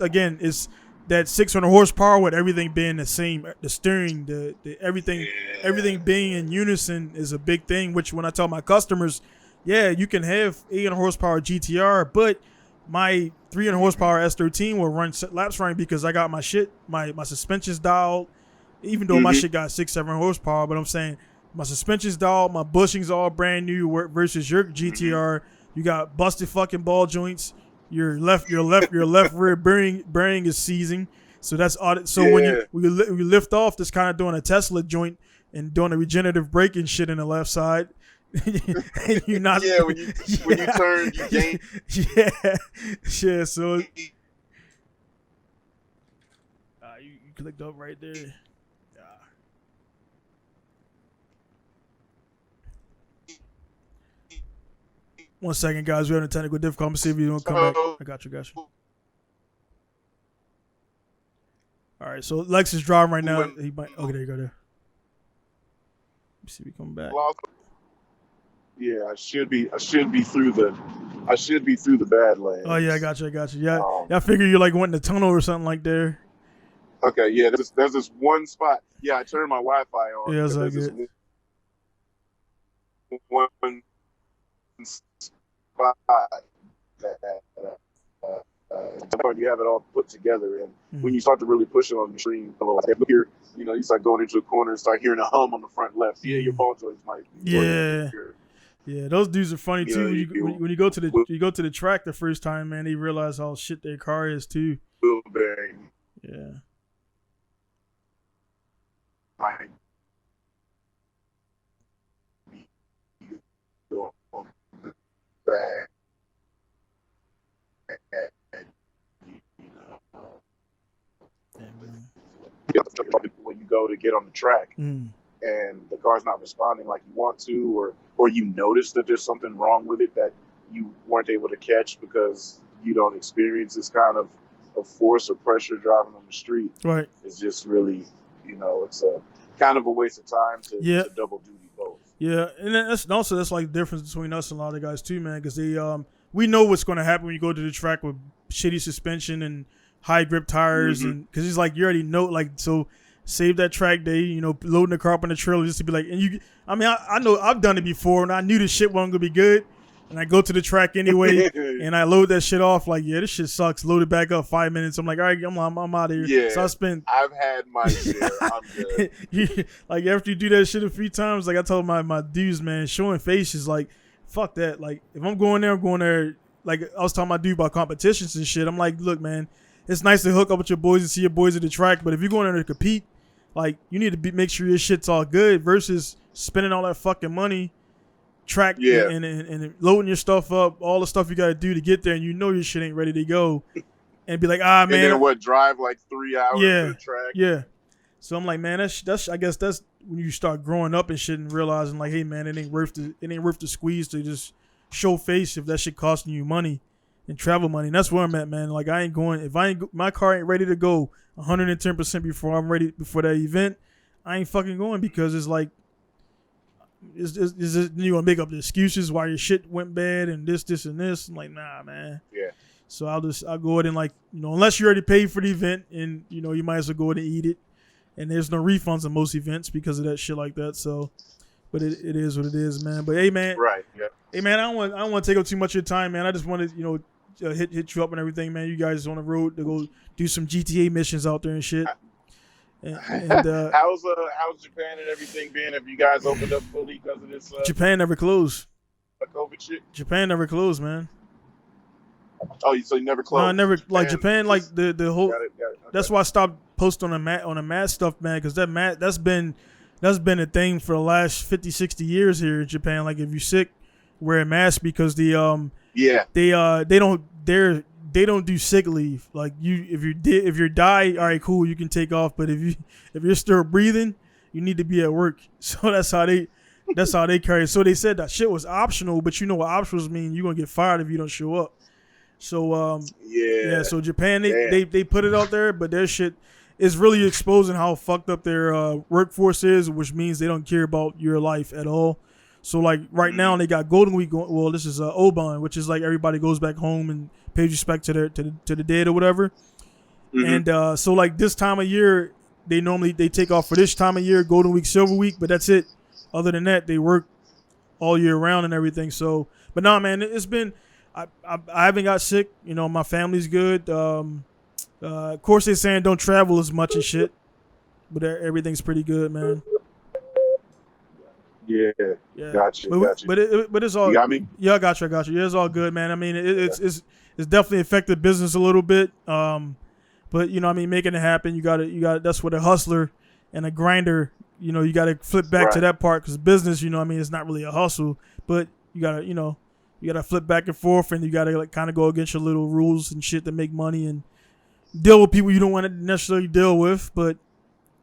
that 600 horsepower with everything being the same, the steering, the everything being in unison is a big thing. Which when I tell my customers, you can have 800 horsepower GTR, but my 300 horsepower S13 will run laps running because I got my suspension's dialed, even though my shit got 600-700 horsepower. But I'm saying my suspension's dialed, my bushing's all brand new versus your GTR. You got busted fucking ball joints. Your left rear bearing is seizing. So that's audit. So when you lift off, that's kind of doing a Tesla joint and doing a regenerative braking shit in the left side. And you're not. Yeah, when you turn, you gain. Yeah. So you clicked up right there. One second, guys. We're having a technical difficulty. See if you don't come back. I got you. All right. So Lex is driving right now. He might. Okay, there you go. There. Let me see if he come back. Yeah, I should be through the Badlands. Oh yeah, I got you. Yeah, I figure you're like wanting the tunnel or something like there. Okay, yeah. There's this one spot. Yeah, I turned my Wi-Fi on. Yeah, that's like it. One spot that you have it all put together, and when you start to really push it on the screen, like here, you start going into a corner and start hearing a hum on the front left. Yeah, your ball joints might. Yeah, those dudes are funny too. When you go to the track the first time, man, they realize how shit their car is too. Yeah. Right. When you go to get on the track and the car's not responding like you want to, or you notice that there's something wrong with it that you weren't able to catch because you don't experience this kind of force or pressure driving on the street. Right. It's just really, it's a kind of a waste of time to double duty both. Yeah, and that's like the difference between us and a lot of guys too, man, because we know what's going to happen when you go to the track with shitty suspension and high grip tires, and because it's like you already know, like, so save that track day, loading the car up on the trailer just to be like, and I know I've done it before, and I knew this shit wasn't gonna be good, and I go to the track anyway, and I load that shit off, like, yeah, this shit sucks. Load it back up 5 minutes. I'm like, all right, I'm out of here. Yeah, so I've had my share. I'm good. Like after you do that shit a few times, like I told my dudes, man, showing face is like, fuck that. Like if I'm going there. Like I was talking to my dude about competitions and shit. I'm like, look, man, it's nice to hook up with your boys and see your boys at the track, but if you're going there to compete, like you need to make sure your shit's all good versus spending all that fucking money track and loading your stuff up, all the stuff you got to do to get there, and your shit ain't ready to go, and be like, man, and then drive like 3 hours to the track. Yeah. So I'm like, man, that's I guess that's when you start growing up and shit and realizing like, hey, man, it ain't worth the squeeze to just show face if that shit costing you money and travel money. And that's where I'm at, man. Like my car ain't ready to go 110% before I'm ready before that event. I ain't fucking going because it's like, is you gonna make up the excuses why your shit went bad and this and this? I'm like, nah, man. Yeah. So I'll go ahead and like, unless you already paid for the event and you might as well go ahead and eat it. And there's no refunds in most events because of that shit like that. So, but it is what it is, man. But hey, man. Right. Yeah. Hey, man, I don't want to take up too much of your time, man. I just wanted, hit you up and everything, man. You guys on the road to go do some GTA missions out there and shit. And how's Japan and everything been? Have you guys opened up fully because of this? Japan never closed. COVID shit. Japan never closed, man. Oh, so you never closed? No, I never. Like Japan, like the whole. Got it. Okay. That's why I stopped posting on the mask stuff, man, because that's been a thing for the last 50, 60 years here in Japan. Like if you're sick, wear a mask because they don't do sick leave. Like if you die, all right, cool, you can take off. But if you're still breathing, you need to be at work. So that's how they carry it. So they said that shit was optional, but you know what optionals mean? You're gonna get fired if you don't show up. So so Japan they put it out there, but their shit is really exposing how fucked up their workforce is, which means they don't care about your life at all. So like right now they got Golden Week going. Well, this is Oban, which is like everybody goes back home and pays respect to the dead or whatever. Mm-hmm. And so like this time of year they take off for this time of year, Golden Week, Silver Week, but that's it. Other than that, they work all year round and everything. So, but nah, man, it's been. I haven't got sick. My family's good. Of course, they're saying don't travel as much and shit, but everything's pretty good, man. Yeah. Gotcha. But it's all. You got me? Yeah, I got you. Yeah, it's all good, man. I mean, it's definitely affected business a little bit. But you know, what I mean, making it happen, you got to. That's what a hustler and a grinder. You know, you got to flip back to that part because business. You know, what I mean, it's not really a hustle, but you got to, you know, you got to flip back and forth, and you got to like kind of go against your little rules and shit to make money and deal with people you don't want to necessarily deal with, but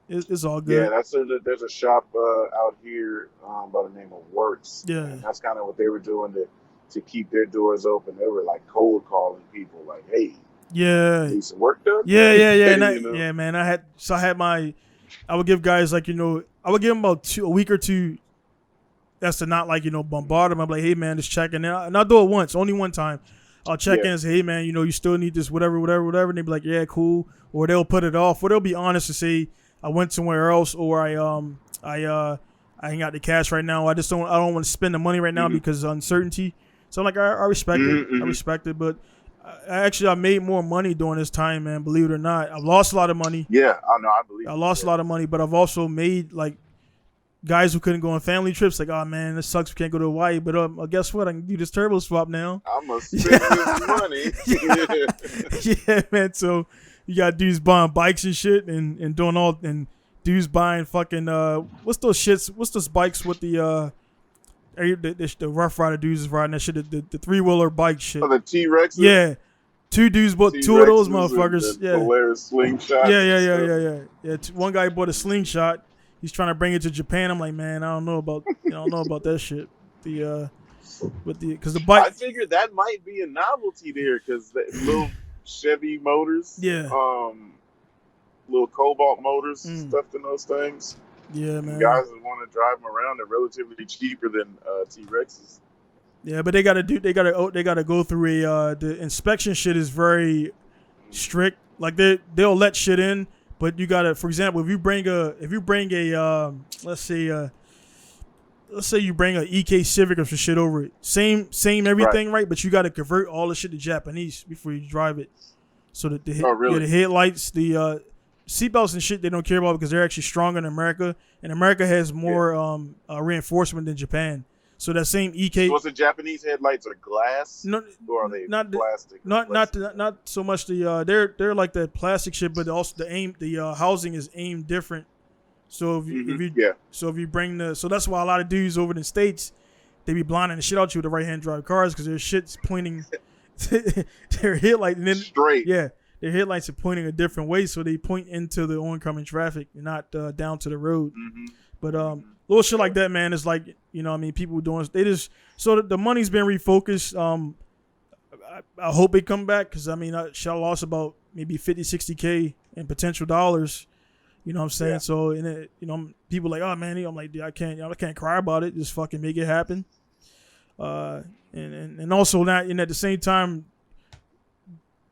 it's all good. Yeah, there's a shop out here by the name of Works. Yeah, and that's kind of what they were doing to keep their doors open. They were like cold calling people, like, "Hey, need some work done?" Yeah. You know? Man. I would give guys like, you know, I would give them about a week or two. That's to not like, you know, bombard them. I'm like, hey man, just checking in, and I'll do it once, only one time. I'll check in and say, hey man, you know, you still need this, whatever, and they be like, yeah, cool, or they'll put it off, or they'll be honest and say, I went somewhere else, or I ain't got the cash right now. I don't want to spend the money right now because of uncertainty. So I'm like, I respect it. I respect it. But I made more money during this time, man. Believe it or not, I've lost a lot of money. Yeah, I know. I believe. I lost a lot of money, but I've also made like guys who couldn't go on family trips. Like, oh man, this sucks. We can't go to Hawaii. But guess what? I can do this turbo swap now. I'm gonna spend this money. Yeah, man. So you got dudes buying bikes and shit, and doing all, and dudes buying fucking what's those shits? What's those bikes with the Rough Rider dudes is riding that shit, the 3-wheeler bike shit. Oh, the T-Rex. Yeah, two dudes bought two of those motherfuckers. Yeah, Polaris slingshot. Yeah. One guy bought a slingshot. He's trying to bring it to Japan. I'm like, man, I don't know about that shit. Because the bike. I figured that might be a novelty there because the little Chevy motors. Yeah. Little Cobalt motors stuffed in those things. Yeah, man. Guys that want to drive them around, they're relatively cheaper than T-Rexes. Yeah, but they gotta go through the inspection shit is very strict. Like they'll let shit in, but you gotta, for example, if you bring a let's say you bring a EK Civic or some shit over it, same everything, right? But you gotta convert all the shit to Japanese before you drive it. So that the headlights, the seatbelts and shit they don't care about because they're actually stronger in America, and America has more reinforcement than Japan. So that same EK. So the Japanese headlights are glass, no, or are they not plastic? Not so much the they're like that plastic shit, but also the housing is aimed different. So if you bring so that's why a lot of dudes over in the States, they be blinding the shit out you with the right hand drive cars because their shit's pointing their headlight and then straight. Yeah. Their headlights are pointing a different way, so they point into the oncoming traffic and not down to the road. But little shit like that, man, is like, you know what I mean, people doing, they just, so the money's been refocused. I hope it come back because, I mean, I lost about maybe 50, 60K in potential dollars. You know what I'm saying? Yeah. So, you know, people like, oh, man, I'm like, dude, I can't cry about it. Just fucking make it happen. And also not, and at the same time,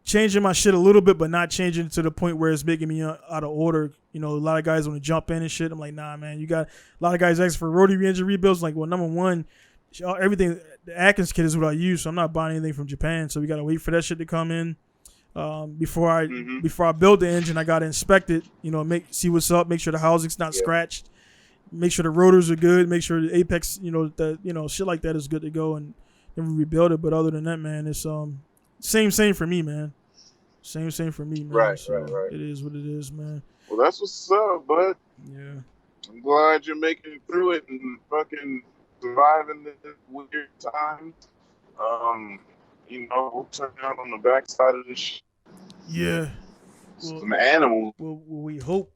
changing my shit a little bit, but not changing to the point where it's making me out of order. You know, a lot of guys want to jump in and shit. I'm like, nah, man. You got a lot of guys asking for rotary engine rebuilds. Like, well, number one, everything, the Atkins kit is what I use, so I'm not buying anything from Japan. So we got to wait for that shit to come in. Before I build the engine, I got to inspect it. You know, see what's up, make sure the housing's not scratched, make sure the rotors are good, make sure the apex, shit like that is good to go, and then we rebuild it. But other than that, man, it's same for me, man. Same for me, man. Right. It is what it is, man. Well, that's what's up, bud. Yeah. I'm glad you're making it through it and fucking surviving this weird time. We'll turn out on the backside of this shit. Yeah. Some animals. Well, we hope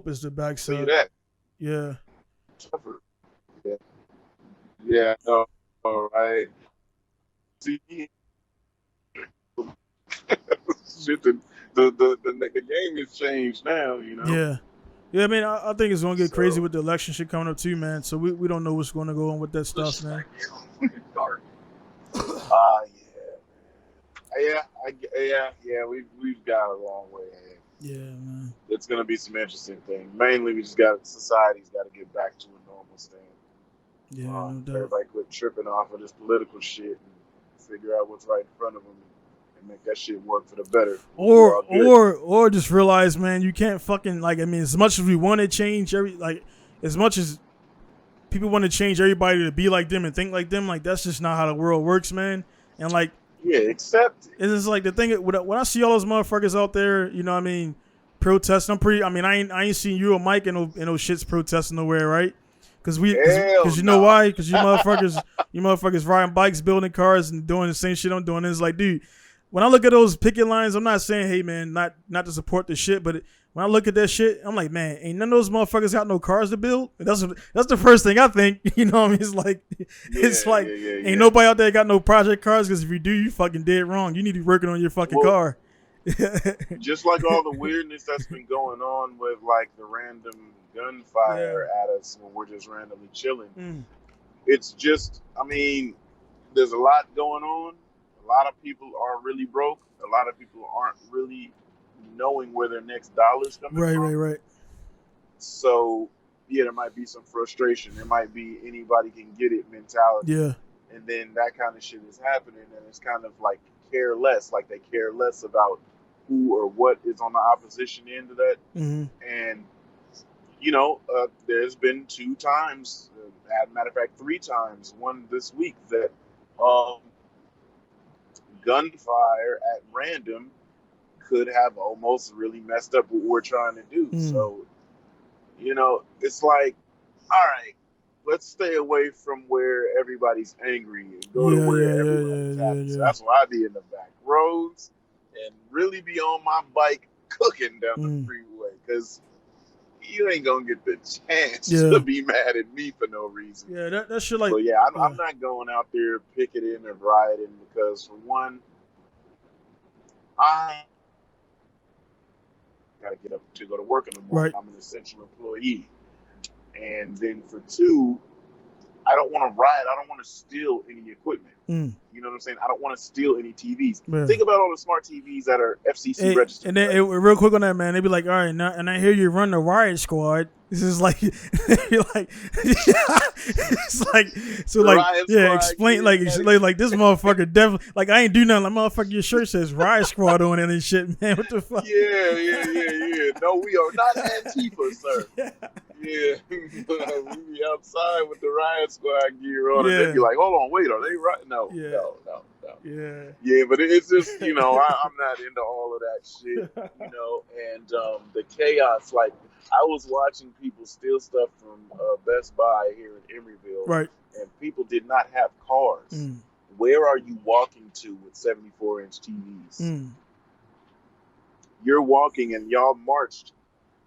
is the backside. See that? Yeah. Yeah. No. All right. See. Shit, the game has changed now, you know. Yeah. I mean, I think it's gonna get crazy with the election shit coming up too, man. So we don't know what's gonna go on with that stuff, man. We've got a long way ahead. Yeah, man. It's gonna be some interesting things. Mainly, society's got to get back to a normal stand. Yeah, no doubt. Everybody quit tripping off of this political shit and figure out what's right in front of them. And make that shit work for the better. Or just realize, man, you can't fucking, like, I mean, as much as we want to change as much as people want to change everybody to be like them and think like them, like, that's just not how the world works, man. And like, Yeah, except it's like the thing when I see all those motherfuckers out there, you know what I mean, protesting. I ain't seen you or Mike and those shits protesting nowhere, right? Because you know why? Because you motherfuckers riding bikes, building cars, and doing the same shit I'm doing. It's like, dude, when I look at those picket lines, I'm not saying, hey man, not to support the shit, but when I look at that shit, I'm like, man, ain't none of those motherfuckers got no cars to build. That's the first thing I think. You know what I mean? It's like ain't nobody out there got no project cars, because if you do, you fucking dead wrong. You need to be working on your fucking car. Just like all the weirdness that's been going on with like the random gunfire at us when we're just randomly chilling. It's just, I mean, there's a lot going on. A lot of people are really broke. A lot of people aren't really knowing where their next dollar's coming from. Right. So, yeah, there might be some frustration. There might be anybody can get it mentality. Yeah. And then that kind of shit is happening, and it's kind of like care less. Like they care less about who or what is on the opposition end of that. And, you know, there's been 2 times, as a matter of fact, 3 times, one this week, that gunfire at random could have almost really messed up what we're trying to do. So, you know, it's like, all right, let's stay away from where everybody's angry and go to where everybody's happy. So that's why I be in the back roads and really be on my bike cooking down the freeway, because you ain't gonna get the chance to be mad at me for no reason. Yeah, that shit like. So yeah, I'm not going out there picketing or rioting, because for one, I gotta get up to go to work in the morning. I'm an essential employee. And then for 2, I don't want to riot. I don't want to steal any equipment. You know what I'm saying? I don't want to steal any TVs. Think about all the smart TVs that are FCC registered. And then real quick on that, man, they be like, all right, now, and I hear you run the Riot Squad. This is like, it's like, so like, explain, like this motherfucker definitely, like, I ain't do nothing. Like, motherfucker, your shirt says Riot Squad on it and shit, man. What the fuck? Yeah. No, we are not Antifa, sir. Yeah, we be outside with the Riot Squad gear on, and they be like, hold on, wait, are they right? No. Yeah, but it's just, you know, I'm not into all of that shit, you know, and the chaos, like, I was watching people steal stuff from Best Buy here in Emeryville, and people did not have cars. Where are you walking to with 74-inch TVs? You're walking, and y'all marched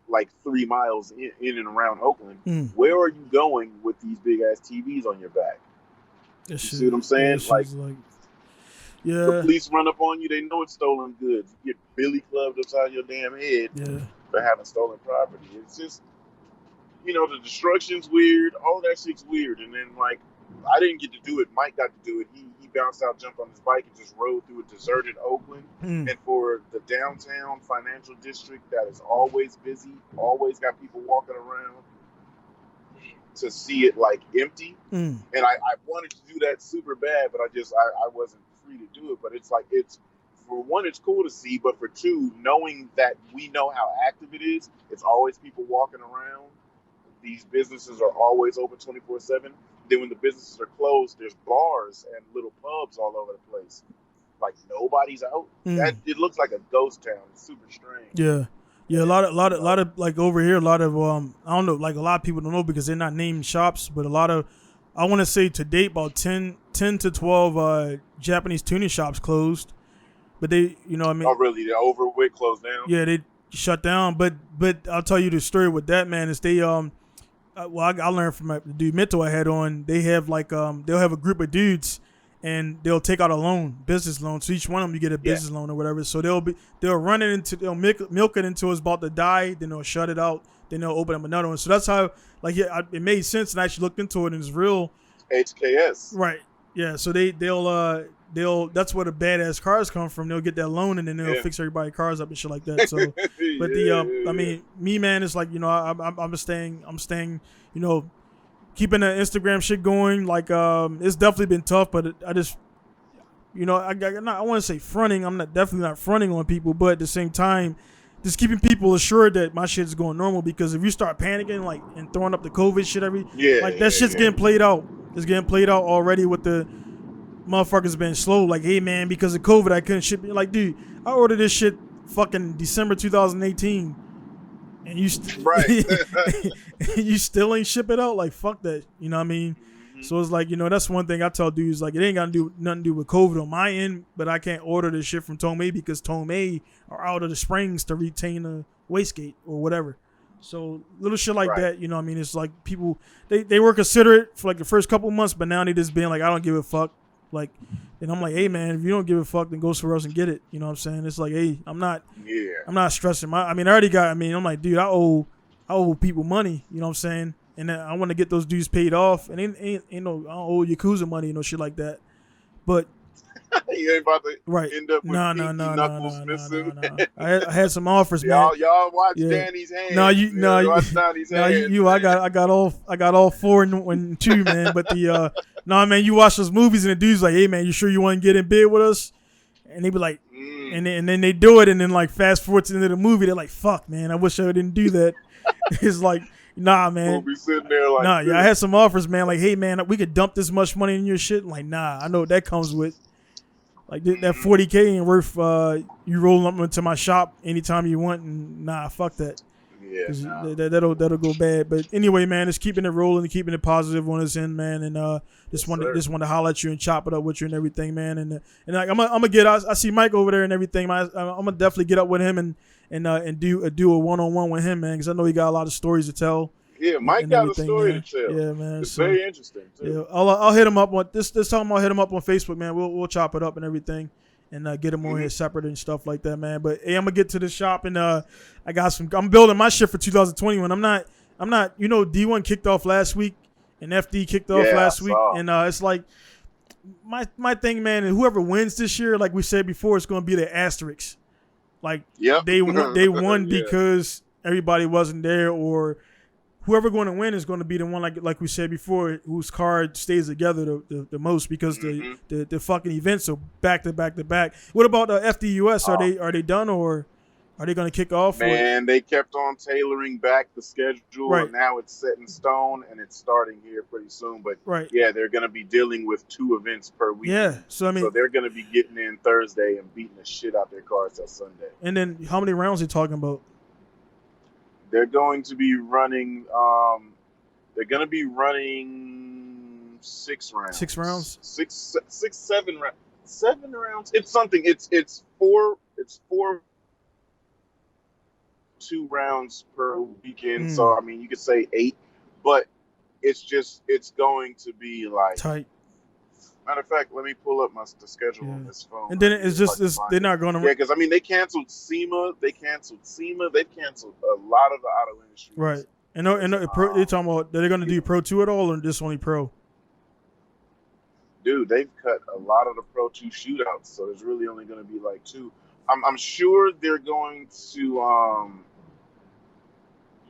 like 3 miles in and around Oakland. Where are you going with these big ass TVs on your back? You see what I'm saying? Like, the police run up on you. They know it's stolen goods. You get billy clubbed upside your damn head for having stolen property. It's just, you know, the destruction's weird. All that shit's weird. And then, like, I didn't get to do it. Mike got to do it. He bounced out, jumped on his bike, and just rode through a deserted Oakland. And for the downtown financial district that is always busy, always got people walking around, to see it like empty. And I wanted to do that super bad, but I wasn't free to do it. But it's like, it's, for one, it's cool to see, but for 2, knowing that we know how active it is, it's always people walking around. These businesses are always open 24/7. Then when the businesses are closed, there's bars and little pubs all over the place. Like, nobody's out. It looks like a ghost town. It's super strange. Yeah. A lot of like over here, a lot of I don't know, like a lot of people don't know because they're not named shops, but a lot of, I want to say to date, about 10 to 12 Japanese tuning shops closed. But they, you know what I mean? Oh, really? They're over with, closed down? Yeah, they shut down. But I'll tell you the story with that, man, is they I learned from the dude mentor I had on. They have like they'll have a group of dudes, and they'll take out a loan, business loan. So each one of them, you get a business loan or whatever. So they'll run it into, they'll milk it until it's about to die. Then they'll shut it out. Then they'll open up another one. So that's how, like, it made sense, and I actually looked into it, and it's real. HKS. Right. Yeah. So they'll that's where the badass cars come from. They'll get that loan, and then they'll fix everybody's cars up and shit like that. So, but I mean, me, man, it's like, you know, I'm staying, you know, keeping the Instagram shit going. Like, it's definitely been tough, but I just, you know, I want to say fronting. I'm definitely not fronting on people, but at the same time, just keeping people assured that my shit is going normal. Because if you start panicking, like, and throwing up the COVID shit shit's getting played out. It's getting played out already with the motherfuckers been slow. Like, hey man, because of COVID, I couldn't ship it. Like, dude, I ordered this shit fucking December 2018, and Right. you still ain't ship it out. Like, fuck that. You know what I mean? So it's like, that's one thing I tell dudes, like, it ain't got nothing to do with COVID on my end, but I can't order this shit from Tomei because Tomei are out of the springs to retain a wastegate or whatever. So little shit like that, you know what I mean? It's like people, they were considerate for like the first couple months, but now they just being like, I don't give a fuck. Like, and I'm like, hey man, if you don't give a fuck, then go somewhere else and get it. You know what I'm saying? It's like, hey, I'm not stressing. I'm like, dude, I owe people money. You know what I'm saying? And I want to get those dudes paid off. And ain't no, I don't owe Yakuza money, shit like that. But you ain't about to end up with knuckles missing. I had some offers, man. Y'all watch Danny's hands. I got all 4 and 2, man. But man, you watch those movies and the dude's like, hey man, you sure you want to get in bed with us? And they be like, and then they do it, and then like fast forward to the end of the movie, they're like, fuck man, I wish I didn't do that. It's like, nah, man. We'll be sitting there like, I had some offers, man. Like, hey, man, we could dump this much money in your shit. Like, nah, I know what that comes with. Like, that 40K ain't worth you rolling up into my shop anytime you want. And nah, fuck that. Yeah, that'll go bad. But anyway, man, it's keeping it rolling, keeping it positive on this end, man. And just want to holler at you and chop it up with you and everything, man. And like, I'm gonna get. I see Mike over there and everything. Man. I'm gonna definitely get up with him and do a one-on-one with him, man, because I know he got a lot of stories to tell. Yeah, Mike got a story to tell. Yeah, man, it's very interesting too. Yeah, I'll hit him up on this time. I'll hit him up on Facebook, man. We'll chop it up and everything, and get him on here separate and stuff like that, man. But hey, I'm gonna get to the shop, and I'm building my shit for 2021. I'm not. D1 kicked off last week, and FD kicked off last week, and it's like my thing, man. And whoever wins this year, like we said before, it's gonna be the asterisks. Like they won because everybody wasn't there, or whoever going to win is going to be the one like we said before, whose card stays together the most because the fucking events are back to back to back. What about the FDUS? Are they done, or are they going to kick off? Man, they kept on tailoring back the schedule, and now it's set in stone, and it's starting here pretty soon. But they're going to be dealing with 2 events per week. Yeah, so they're going to be getting in Thursday and beating the shit out their cars till Sunday. And then how many rounds are you talking about? They're going to be running. They're going to be running 6 rounds. 6 rounds. 7 rounds. 7 rounds. It's something. It's 4. It's 4. 2 rounds per weekend, so I mean you could say 8, but it's going to be like tight. Matter of fact, let me pull up the schedule on this phone. And then it's they're not going to. Yeah, because I mean they canceled SEMA, they've canceled a lot of the auto industry. Right, and they're talking about they're going to do Pro 2 at all, or just only Pro? Dude, they've cut a lot of the Pro 2 shootouts, so there's really only going to be like 2. I'm sure they're going to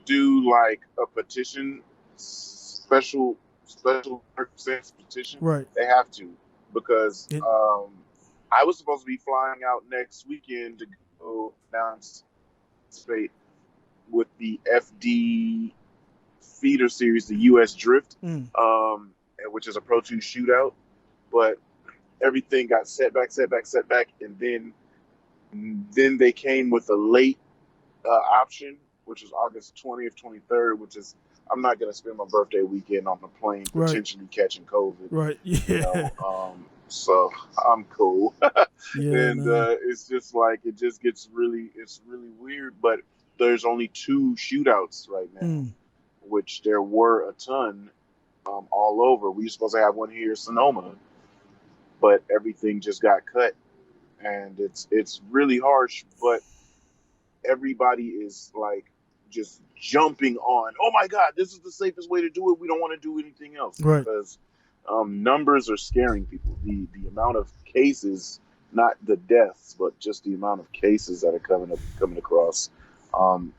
do like a petition, special petition. Right. They have to, because I was supposed to be flying out next weekend to go announce with the FD feeder series, the US Drift, which is a Pro 2 shootout, but everything got setback, and then they came with a late option, which is August 20th, 23rd, which is I'm not going to spend my birthday weekend on the plane potentially catching COVID. Right. Yeah. So I'm cool. Yeah, and it's just like it's really weird. But there's only 2 shootouts right now, which there were a ton all over. We were supposed to have one here in Sonoma, but everything just got cut. And it's really harsh, but everybody is like just jumping on, oh my God, this is the safest way to do it. We don't want to do anything else. Right. Because numbers are scaring people. The amount of cases, not the deaths, but just the amount of cases that are coming across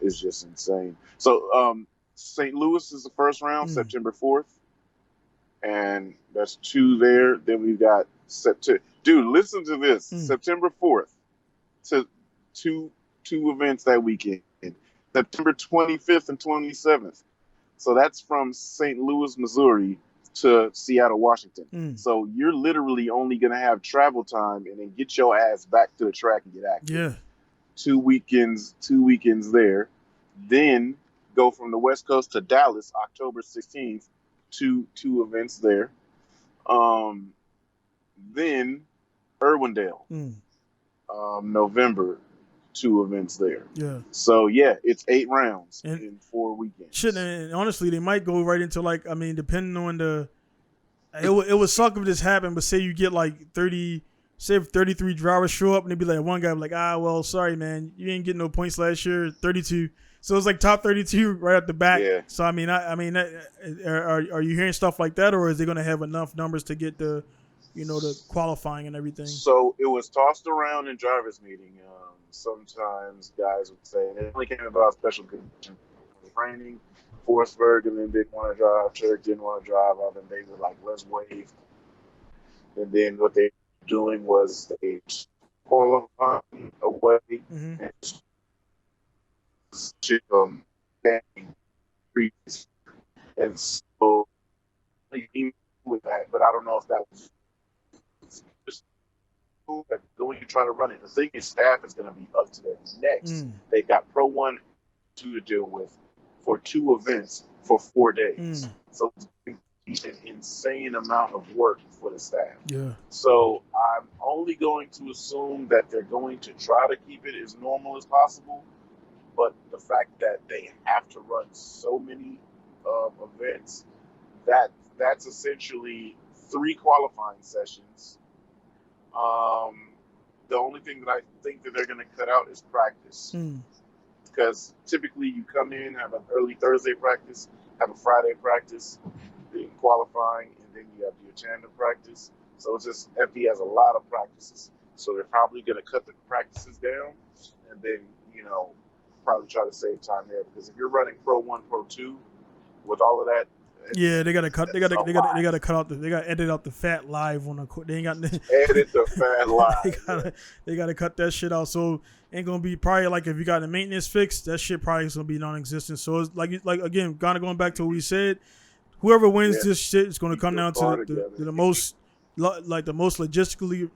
is just insane. So St. Louis is the first round, September 4th. And that's 2 there. Then we've got September. Dude, listen to this. September 4th to 2 events that weekend. September 25th and 27th. So that's from St. Louis, Missouri to Seattle, Washington. So you're literally only going to have travel time and then get your ass back to the track and get active. Yeah. 2 weekends there. Then go from the West Coast to Dallas, October 16th, two events there. Then Irwindale, November, 2 events there. Yeah. So yeah, it's 8 rounds in 4 weekends. Shit, and honestly, they might go right into like, I mean, depending on it would suck if this happened, but say you get like 30. Say if 33 drivers show up and they'd be like, one guy be like, well, sorry, man, you didn't get no points last year, 32. So it's like top 32 right at the back. Yeah. So I mean, are you hearing stuff like that, or is they going to have enough numbers to get the qualifying and everything? So it was tossed around in drivers' meeting. Sometimes guys would say it only came about special conditions. It was raining, Forsberg, and then didn't want to drive. Church didn't want to drive. And then they were like, let's wave. And then what they doing was they qualifying away and and so with that, but I don't know if that was just when you try to run it. The thing is, staff is going to be up to their necks. They got Pro 1, 2 to deal with for 2 events for 4 days. So it's an insane amount of work for the staff. Yeah. So I'm only going to assume that they're going to try to keep it as normal as possible. But the fact that they have to run so many events, that's essentially 3 qualifying sessions. The only thing that I think that they're going to cut out is practice. Because typically you come in, have an early Thursday practice, have a Friday practice, then qualifying, and then you have your tandem practice. So it's just, FD has a lot of practices. So they're probably going to cut the practices down and then, probably try to save time there. Because if you're running Pro 1, Pro 2, with all of that, yeah, they gotta cut. They gotta cut out. They gotta edit out the fat live on the. They ain't got edit the fat live. They gotta cut that shit out. So ain't gonna be probably like if you got the maintenance fixed, that shit probably is gonna be non-existent. So it's like again, kind of going back to what we said. Whoever wins this shit is gonna come down to the most logistically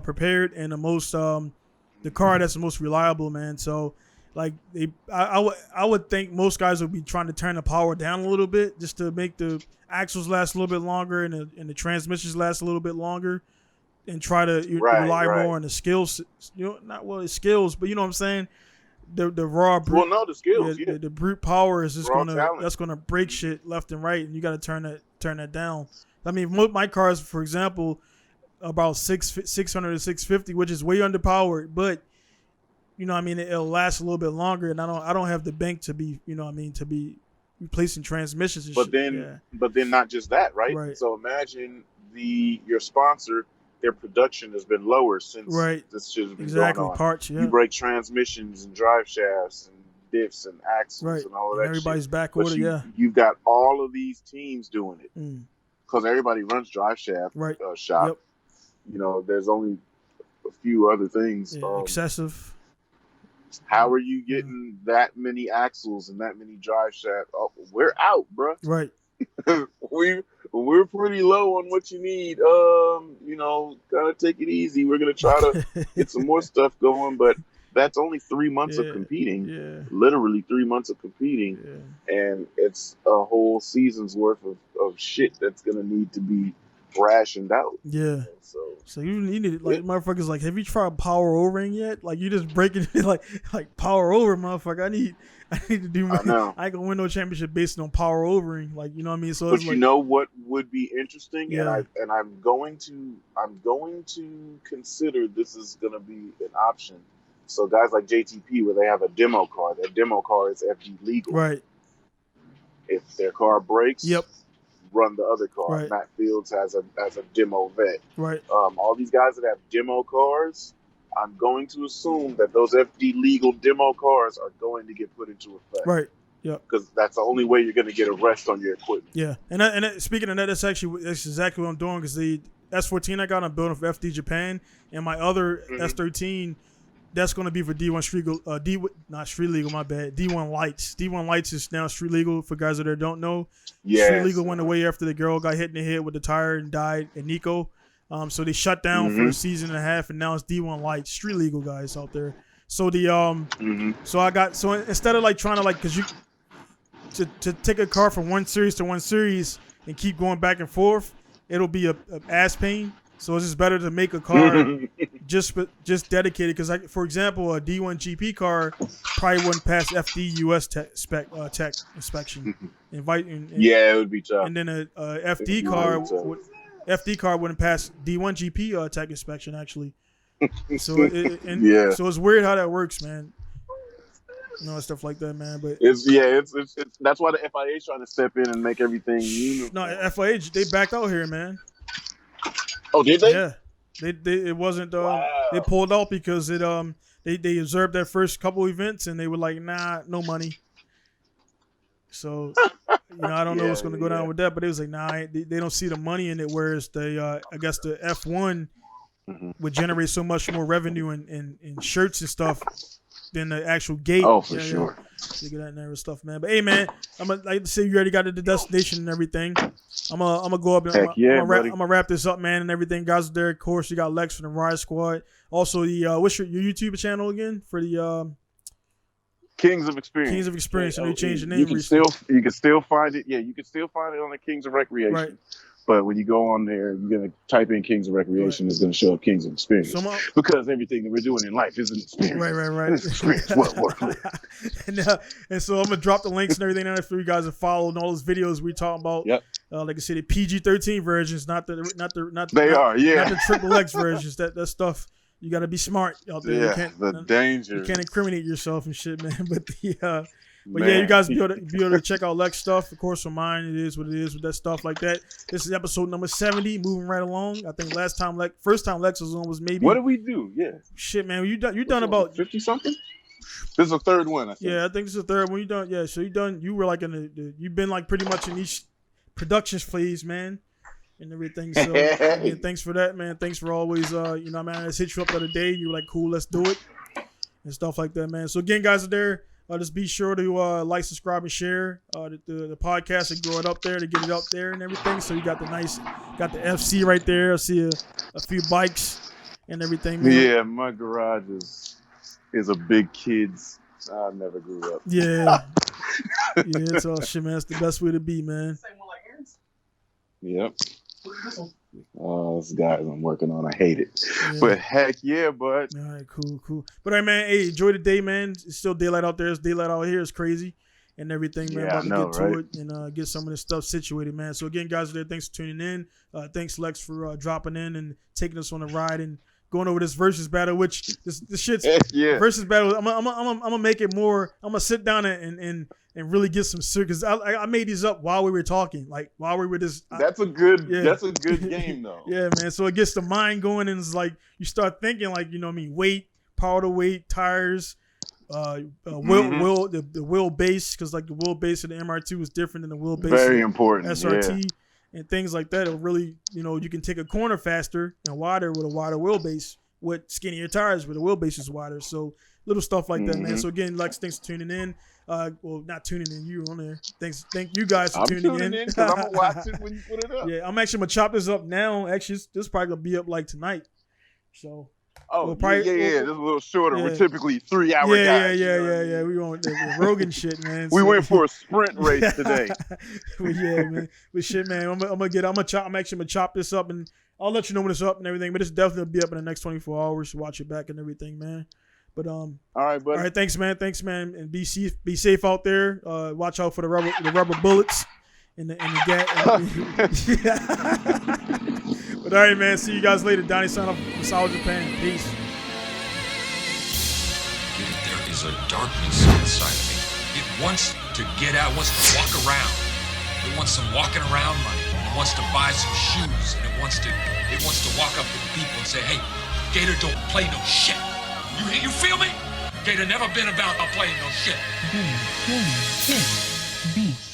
prepared and the most the car that's the most reliable, man. So. Like I would think most guys would be trying to turn the power down a little bit just to make the axles last a little bit longer and the transmissions last a little bit longer, and try to rely more on the skills. Not skills, but you know what I'm saying. The raw brute. Well, no, the skills. The brute power is just gonna break shit left and right, and you got to turn that down. I mean, my cars, for example, about 600 to 650, which is way underpowered, but. It'll last a little bit longer, and I don't have the bank to be, to be replacing transmissions and shit. But then not just that, right? So imagine your sponsor, their production has been lower since this shit has been going on. Parts, yeah. You break transmissions and drive shafts and diffs and axles and all of that. Everybody's shit. back with it, You've got all of these teams doing it because everybody runs drive shaft shop. Yep. There's only a few other things. Excessive. How are you getting that many axles and that many drive shafts? Oh, we're out, bro. Right. We're pretty low on what you need. Gotta take it easy. We're gonna try to get some more stuff going, but that's only 3 months of competing. Yeah. Literally 3 months of competing, and it's a whole season's worth of shit that's gonna need to be rationed out. Yeah. So you need it, motherfuckers. Like, have you tried power overing yet? Like, you just breaking it like power over, motherfucker. I need to do. I ain't gonna win no championship based on power overing. Like, you know what I mean? So, but what would be interesting, and I'm going to consider this is gonna be an option. So guys like JTP, where they have a demo car, that demo car is FD legal. Right. If their car breaks, run the other car. Right. Matt Fields has a demo vet. Right. All these guys that have demo cars, I'm going to assume that those FD legal demo cars are going to get put into effect. Right. Yeah. Because that's the only way you're going to get a rest on your equipment. Yeah. And speaking of that, that's exactly what I'm doing, because the S14 I got, I'm building for FD Japan, and my other S13, that's going to be for D1 street legal. Not street legal. My bad. D1 lights. D1 lights is now street legal for guys that don't know. Yes. Street legal went away after the girl got hit in the head with the tire and died at Nico. So they shut down for a season and a half, and now it's D1 lights. Street legal guys out there. So the so instead of like trying to like because you to take a car from one series to one series and keep going back and forth, it'll be a ass pain. So it's just better to make a car just dedicated because, for example, a D1 GP car probably wouldn't pass FD US tech inspection. Yeah, it would be tough. And then a FD car wouldn't pass D1 GP tech inspection actually. So so it's weird how that works, man. Stuff like that, man. But it's that's why the FIA is trying to step in and make everything uniform. No, FIA they backed out here, man. Oh, did they? Yeah, they it wasn't. They pulled out because they observed their first couple events and they were like, nah, no money. So I don't know what's going to go down with that, but it was like, nah, they don't see the money in it. Whereas I guess the F1 would generate so much more revenue in shirts and stuff than the actual gate. Oh, for sure. Look at that and stuff, man. But hey, man, I'm gonna like to say you already got to the destination and everything. I'm gonna go up and I'm gonna wrap this up, man, and everything. Guys, there, of course, you got Lex from the Riot Squad. Also, the what's your YouTube channel again for the Kings of Experience. Kings of Experience. And they changed the name. You can still find it. Yeah, you can still find it on the Kings of Recreation. Right. But when you go on there, you're going to type in Kings of Recreation, it's going to show up Kings of Experience. Because everything that we're doing in life is an experience. Right. It's an experience. What? And so I'm going to drop the links and everything down there for you guys to follow and all those videos we talking about. Yep. Like I said, the PG-13 versions, not the triple X versions. That stuff, you got to be smart out there. Yeah, danger. You can't incriminate yourself and shit, man. But yeah, you guys be able to check out Lex stuff. Of course, for mine, it is what it is with that stuff like that. This is episode number 70, moving right along. I think first time Lex was on was maybe. What did we do? Yeah. Shit, man, you done about 50 something. This is the third one, I think. Yeah, I think this is the third one. You done? Yeah, so you were like you've been like pretty much in each production phase, man, and everything. So again, thanks for that, man. Thanks for always, man. I just hit you up the other day. You were like, cool, let's do it, and stuff like that, man. So again, guys are there. Just be sure to like, subscribe, and share the podcast and grow it up there to get it up there and everything. So you got the FC right there. I see a few bikes and everything, man. Yeah, my garage is a big kid's. I never grew up. Yeah. It's all shit, man. That's the best way to be, man. Same one like Aaron's? Yep. This guys I'm working on, I hate it. Yeah. But heck yeah, bud. All right, cool. But all right, man, hey, enjoy the day, man. It's still daylight out there. It's daylight out here. It's crazy and everything, man. About to get to it and get some of this stuff situated, man. So again, guys, thanks for tuning in. Thanks, Lex, for dropping in and taking us on a ride and going over this versus battle, which this shit's versus battle. I'm gonna make it more. I'm gonna sit down and really get some serious. Because I made these up while we were talking, like while we were just. That's a good game though. Yeah, man. So it gets the mind going, and it's like you start thinking, like weight, power to weight, tires, the wheelbase, because like the wheelbase of the MR2 is different than the wheelbase. Very important. SRT. Yeah. And things like that, it'll really, you can take a corner faster and wider with a wider wheelbase with skinnier tires where the wheelbase is wider. So little stuff like that, man. So again, Lex, thanks for tuning in. Well, not tuning in, you on there. Thank you guys for tuning in. Because I'm gonna watch it when you put it up. Yeah, I'm actually gonna chop this up now. Actually, this is probably gonna be up like tonight. So. This is a little shorter. Yeah. We're typically 3 hour guys. Yeah. We on Rogan shit, man. We went for a sprint race today. Man. But shit, man. I'm actually gonna chop this up and I'll let you know when it's up and everything. But it's definitely gonna be up in the next 24 hours to watch it back and everything, man. But all right, buddy. All right, thanks, man. And be safe out there. Watch out for the rubber bullets and the gas. But all right, man. See you guys later. Donnie sign off from South Japan. Peace. There is a darkness inside of me. It wants to get out. It wants to walk around. It wants some walking around money. It wants to buy some shoes. And it wants to walk up to people and say, "Hey, Gator don't play no shit. You feel me? Gator never been about playing no shit." Beat.